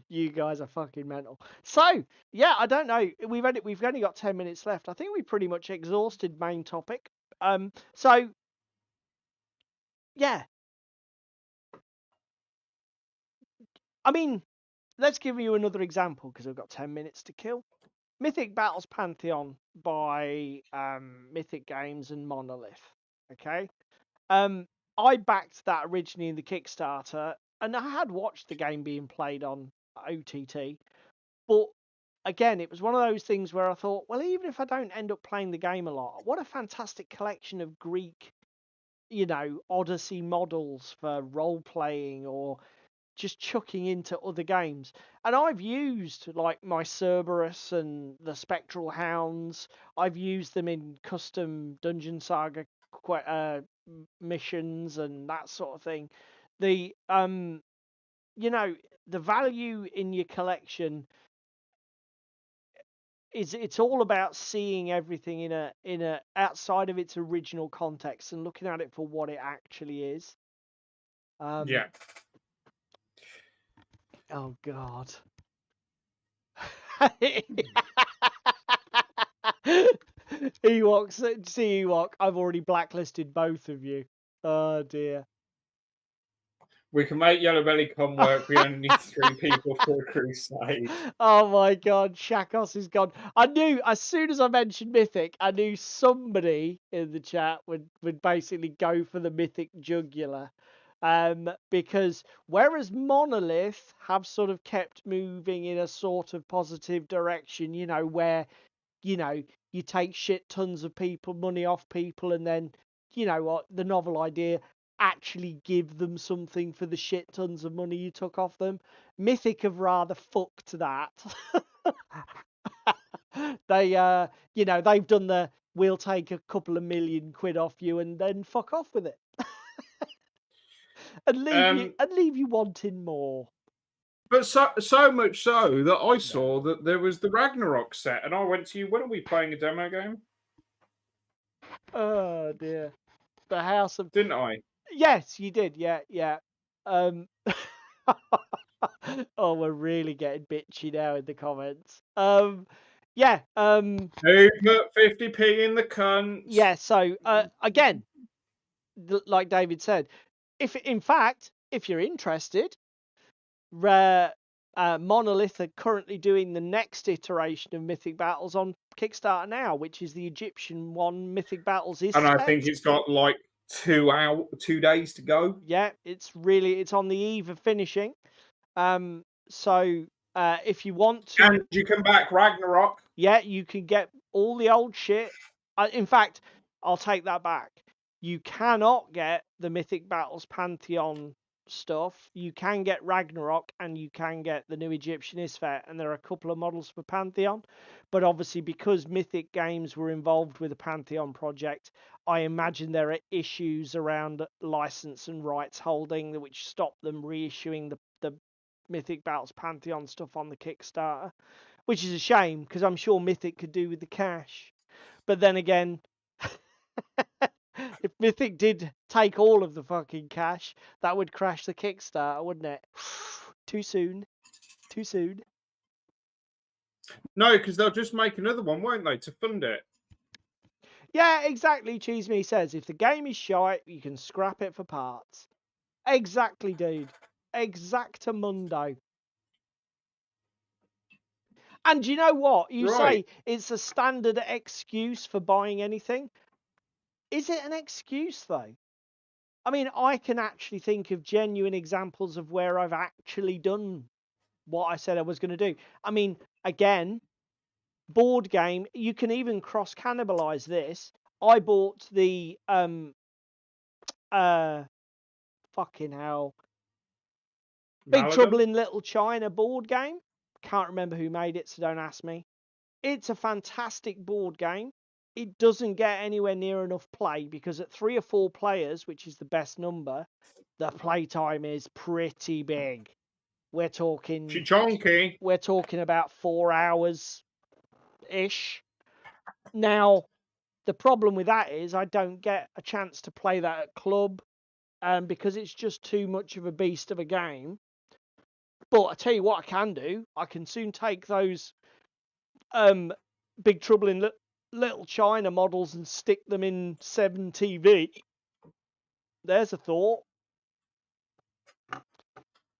You guys are fucking mental. So yeah, I don't know. We've only got 10 minutes left. I think we pretty much exhausted main topic. So yeah. I mean, let's give you another example because we've got 10 minutes to kill. Mythic Battles Pantheon by Mythic Games and Monolith. Okay. I backed that originally in the Kickstarter, and I had watched the game being played on OTT. But again, it was one of those things where I thought, well, even if I don't end up playing the game a lot, what a fantastic collection of Greek, Odyssey models for role playing or just chucking into other games. And I've used like my Cerberus and the Spectral Hounds. I've used them in custom Dungeon Saga missions and that sort of thing. The the value in your collection it's all about seeing everything in a outside of its original context and looking at it for what it actually is. Yeah. Oh God. Ewoks, see Ewok, I've already blacklisted both of you. Oh dear. We can make YellowbellyCon work. We only need 3 people for a crusade. Oh my God, Shakos is gone. I knew as soon as I mentioned Mythic, I knew somebody in the chat would basically go for the Mythic jugular. Because whereas Monolith have sort of kept moving in a sort of positive direction, where, you take shit tons of money off people and then, what, the novel idea, actually give them something for the shit tons of money you took off them. Mythic have rather fucked that. They, they've done the, we'll take a couple of £1 million off you and then fuck off with it. and leave you wanting more. But so much so that I saw that there was the Ragnarok set, and I went to you. When are we playing a demo game? Oh dear, the House of. Didn't I? Yes, you did. Yeah. Oh, we're really getting bitchy now in the comments. Yeah. Who put 50p in the cunt? Yeah. So again, like David said, if you're interested, Monolith are currently doing the next iteration of Mythic Battles on Kickstarter now, which is the Egyptian one. Mythic Battles is. And I think it's got like 2 days to go. Yeah, it's on the eve of finishing. So if you want to, and you can back Ragnarok. Yeah, you can get all the old shit. In fact, I'll take that back. You cannot get the Mythic Battles Pantheon stuff. You can get Ragnarok and you can get the new Egyptian Isfet, and there are a couple of models for Pantheon. But obviously, because Mythic Games were involved with the Pantheon project, I imagine there are issues around license and rights holding which stop them reissuing the Mythic Battles Pantheon stuff on the Kickstarter, which is a shame because I'm sure Mythic could do with the cash. But then again, if Mythic did take all of the fucking cash, that would crash the Kickstarter, wouldn't it? Too soon. No, because they'll just make another one, won't they, to fund it? Yeah, exactly. Cheese Me says, if the game is shite, you can scrap it for parts. Exactly, dude. Exactamundo. And you know what? You say it's a standard excuse for buying anything. Is it an excuse, though? I mean, I can actually think of genuine examples of where I've actually done what I said I was going to do. I mean, again, board game, you can even cross-cannibalize this. I bought the, fucking hell, Big Trouble in Little China board game. Can't remember who made it, so don't ask me. It's a fantastic board game. It doesn't get anywhere near enough play because at 3 or 4 players, which is the best number, the playtime is pretty big. We're talking chonky. We're talking about 4 hours ish. Now, the problem with that is I don't get a chance to play that at club, because it's just too much of a beast of a game. But I tell you what I can do. I can soon take those Big Trouble in Little China models and stick them in 7TV. There's a thought.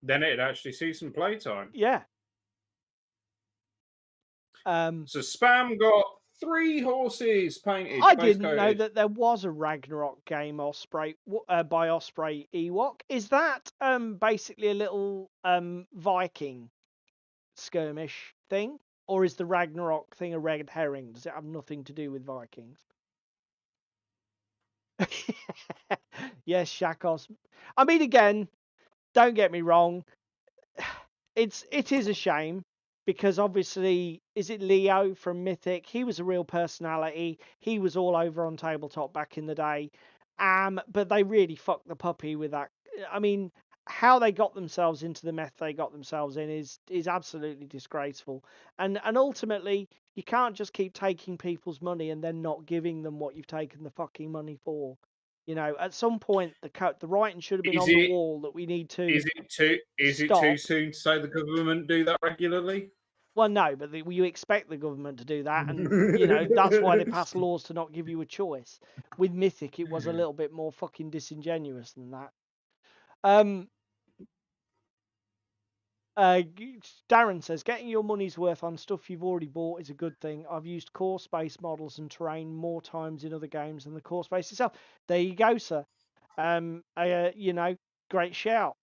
Then it'd actually see some playtime. Yeah. So Spam got 3 horses painted. I didn't know that there was a Ragnarok game by Osprey Ewok. Is that basically a little Viking skirmish thing? Or is the Ragnarok thing a red herring? Does it have nothing to do with Vikings? Yes, Shakos. I mean, again, don't get me wrong. It is a shame because obviously, is it Leo from Mythic? He was a real personality. He was all over on Tabletop back in the day. But they really fucked the puppy with that. I mean, how they got themselves into the mess they got themselves in is absolutely disgraceful. And ultimately, you can't just keep taking people's money and then not giving them what you've taken the fucking money for. You know, at some point, the writing should have been on the wall that we need to. Is it too soon to say the government do that regularly? Well, no, but you expect the government to do that, and you know that's why they pass laws to not give you a choice. With Mythic, it was a little bit more fucking disingenuous than that. Darren says, getting your money's worth on stuff you've already bought is a good thing. I've used core space models and terrain more times in other games than the core space itself. There you go, sir. You know, great shout.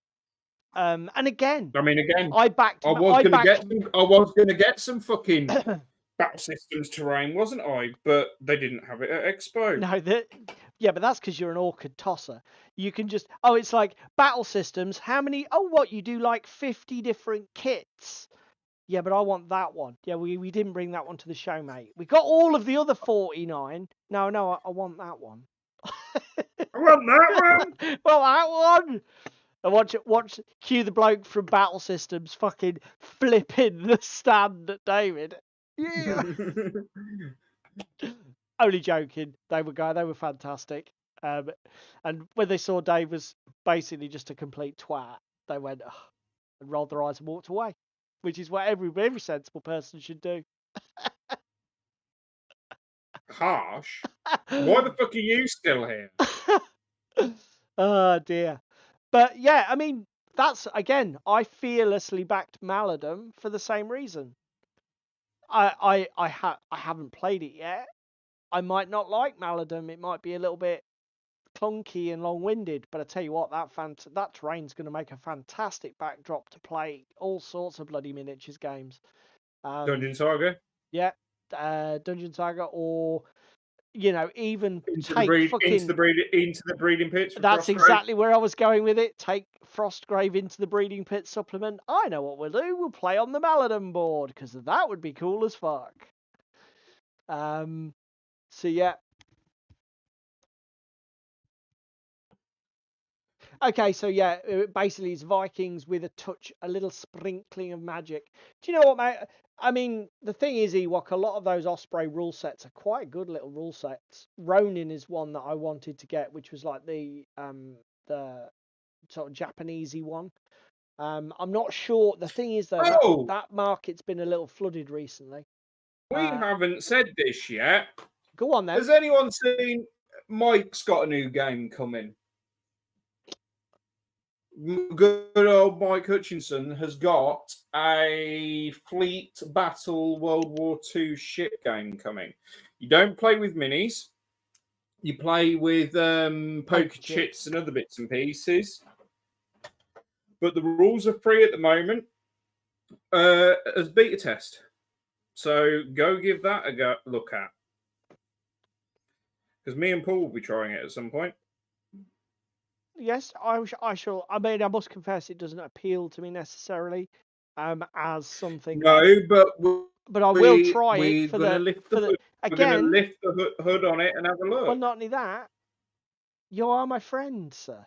And again, I mean, I was gonna get some fucking battle systems terrain, wasn't I? But they didn't have it at Expo. No, yeah, but that's because you're an orchid tosser. You can just, it's like battle systems. How many? Oh, what, you do like 50 different kits? Yeah, but I want that one. Yeah, we didn't bring that one to the show, mate. We got all of the other 49. No, I want that one. I want that one. Well, that one. And watch cue the bloke from Battle Systems fucking flipping the stand at David. Yeah. Only joking. They were fantastic. And when they saw Dave was basically just a complete twat, they went, ugh, and rolled their eyes and walked away, which is what every sensible person should do. Harsh. Why the fuck are you still here? Oh dear. But yeah, I mean, that's again, I fearlessly backed Maladum for the same reason. I haven't played it yet. I might not like Maladum. It might be a little bit clunky and long-winded, but I tell you what, that terrain's going to make a fantastic backdrop to play all sorts of bloody miniatures games. Dungeon Saga? Yeah, Dungeon Saga, or even into take the breeding pits. That's exactly where I was going with it. Take Frostgrave into the breeding pit supplement. I know what we'll do. We'll play on the Maladum board because that would be cool as fuck. So yeah. Okay, so yeah, basically it's Vikings with a little sprinkling of magic. Do you know what, mate? I mean, the thing is, Ewok, a lot of those Osprey rule sets are quite good little rule sets. Ronin is one that I wanted to get, which was like the sort of Japanesey one. I'm not sure. The thing is, though, that market's been a little flooded recently. We haven't said this yet. Go on, then. Has anyone seen Mike's got a new game coming? Good old Mike Hutchinson has got a Fleet Battle World War II ship game coming. You don't play with minis. You play with poker chips and other bits and pieces. But the rules are free at the moment as beta test. So go give that a look at. Because me and Paul will be trying it at some point. Yes, I shall. I mean, I must confess, it doesn't appeal to me necessarily as something. No, but I will try it for the. We're going to lift the hood on it and have a look. Well, not only that, you are my friend, sir.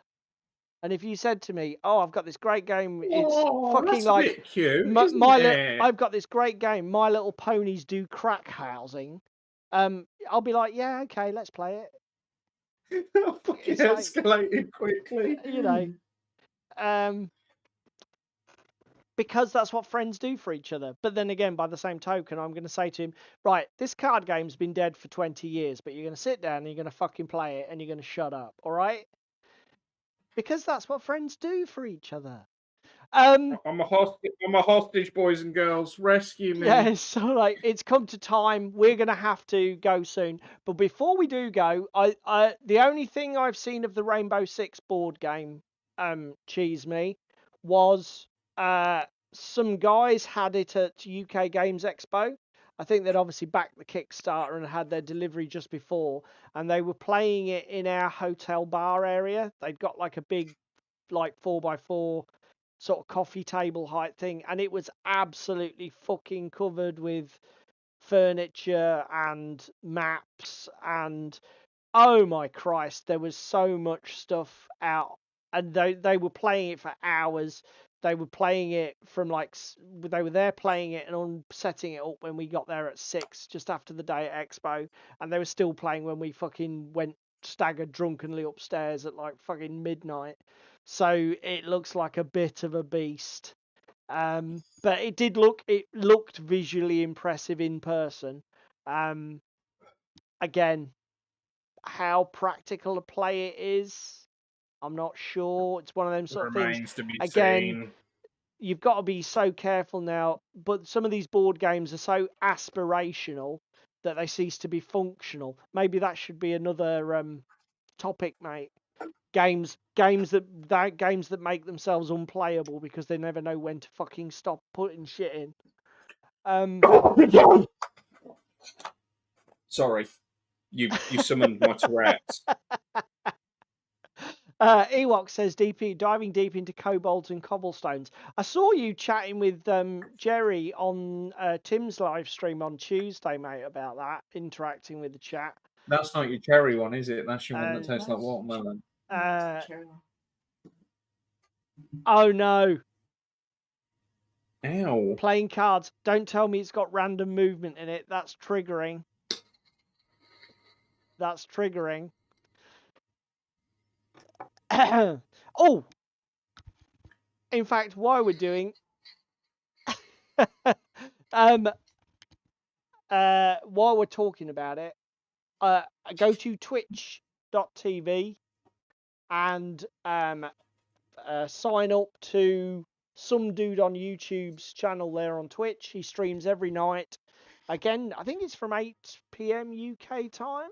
And if you said to me, "Oh, I've got this great game," it's fucking like a bit cute, I've got this great game, My Little Ponies Do Crack Housing. I'll be like, yeah, okay, let's play it. It's escalated quickly, because that's what friends do for each other. But then again, by the same token, I'm going to say to him, right, this card game's been dead for 20 years, but you're going to sit down and you're going to fucking play it and you're going to shut up, all right? Because that's what friends do for each other. I'm a hostage, boys and girls. Rescue me. Yeah, so like it's come to time. We're gonna have to go soon. But before we do go, I the only thing I've seen of the Rainbow Six board game, cheese me, was some guys had it at UK Games Expo. I think they'd obviously backed the Kickstarter and had their delivery just before, and they were playing it in our hotel bar area. They'd got like a big, like 4x4 sort of coffee table height thing, and it was absolutely fucking covered with furniture and maps, and oh my Christ, there was so much stuff out, and they were playing it for hours. They were playing it they were there playing it and on setting it up when we got there at 6, just after the day at Expo, and they were still playing when we fucking went staggered drunkenly upstairs at like fucking midnight. So it looks like a bit of a beast. But it looked visually impressive in person. Again, how practical a play it is, I'm not sure. It's one of them sort of things. Again, you've got to be so careful now, but some of these board games are so aspirational that they cease to be functional. Maybe that should be another topic, mate. Games that make themselves unplayable because they never know when to fucking stop putting shit in. Sorry, you summoned my Tourette's. Ewok says diving deep into kobolds and cobblestones. I saw you chatting with Jerry on Tim's live stream on Tuesday, mate, about that, interacting with the chat. That's not your cherry one, is it? That's your one that tastes like watermelon. Oh no. Ow. Playing cards. Don't tell me it's got random movement in it. That's triggering. That's triggering. Oh! In fact, while we're doing... while we're talking about it, go to twitch.tv and sign up to some dude on YouTube's channel there on Twitch. He streams every night. Again, I think it's from 8 p.m. UK time.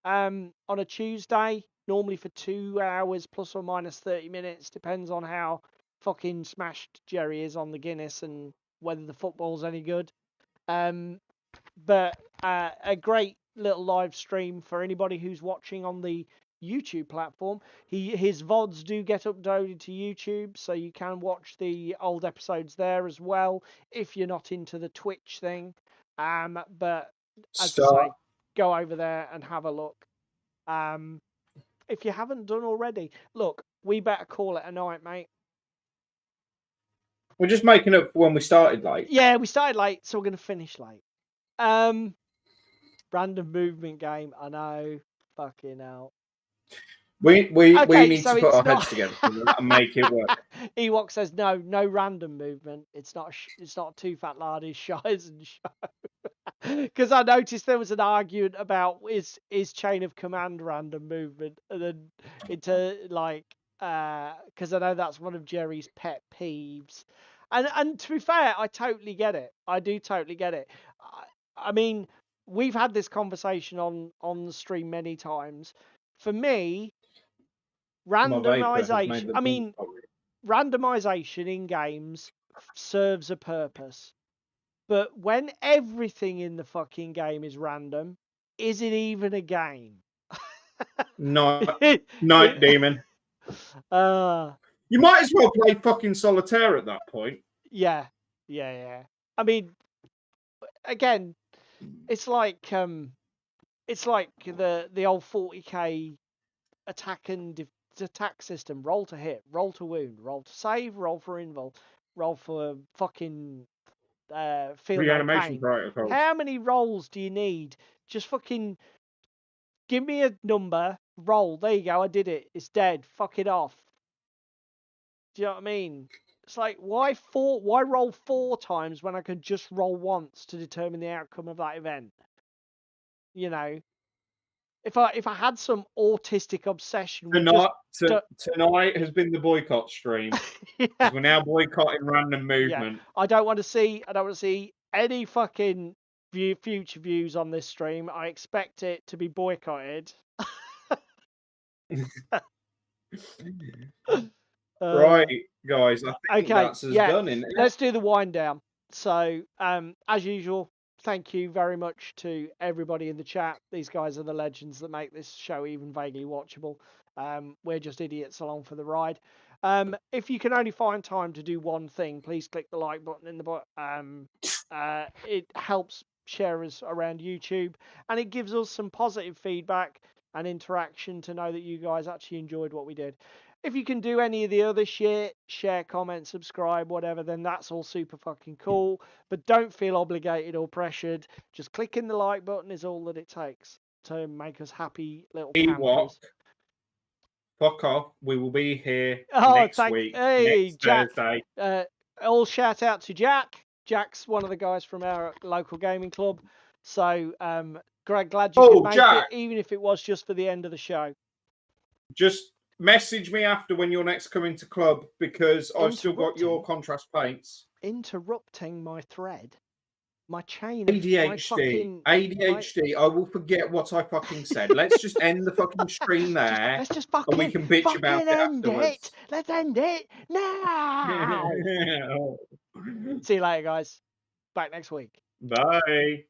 On a Tuesday, normally for 2 hours plus or minus 30 minutes, depends on how fucking smashed Jerry is on the Guinness and whether the football's any good. But a great little live stream for anybody who's watching on the YouTube platform. His VODs do get uploaded to YouTube, so you can watch the old episodes there as well if you're not into the Twitch thing. But as I say, go over there and have a look. If you haven't done already, look, we better call it a night, mate. We're just making up when we started late. Yeah, we started late, so we're going to finish late. Random movement game, I know. Fucking hell. We need to put our heads together and make it work. Ewok says no random movement. It's not Too Fat Lardy's Shies and Show. Because I noticed there was an argument about is Chain of Command random movement, and then into like because I know that's one of Jerry's pet peeves. And to be fair, I totally get it. I do totally get it. I mean, we've had this conversation on the stream many times. For me, randomization. I mean, randomization in games serves a purpose. But when everything in the fucking game is random, is it even a game? Night Demon. You might as well play fucking solitaire at that point. Yeah. I mean, again, it's like the old 40k attack system. Roll to hit, roll to wound, roll to save, roll for invul, roll for fucking feel no pain. Protocols. How many rolls do you need? Just fucking give me a number, roll. There you go. I did it. It's dead. Fuck it off. Do you know what I mean? It's like why roll 4 times when I could just roll once to determine the outcome of that event? You know, if I had some autistic obsession with tonight has been the boycott stream. Yeah. We're now boycotting random movement. Yeah. I don't want to see any fucking future views on this stream. I expect it to be boycotted. Right, guys. I think that's us done. Let's do the wind down. So, as usual, thank you very much to everybody in the chat. These guys are the legends that make this show even vaguely watchable. We're just idiots along for the ride. If you can only find time to do one thing, please click the like button in the bottom. It helps share us around YouTube, and it gives us some positive feedback and interaction to know that you guys actually enjoyed what we did. If you can do any of the other shit, share, comment, subscribe, whatever, then that's all super fucking cool. But don't feel obligated or pressured. Just clicking the like button is all that it takes to make us happy little campers. Fuck off. We will be here next week. Hey, next Jack. Thursday. All shout out to Jack. Jack's one of the guys from our local gaming club. So, glad you could make it, even if it was just for the end of the show. Just message me after when you're next coming to club, because I've still got your contrast paints. Interrupting my thread. My chain. ADHD. I will forget what I fucking said. Let's just end the fucking stream there. Let's just fucking. And we can bitch about it afterwards. Let's end it now. See you later, guys. Back next week. Bye.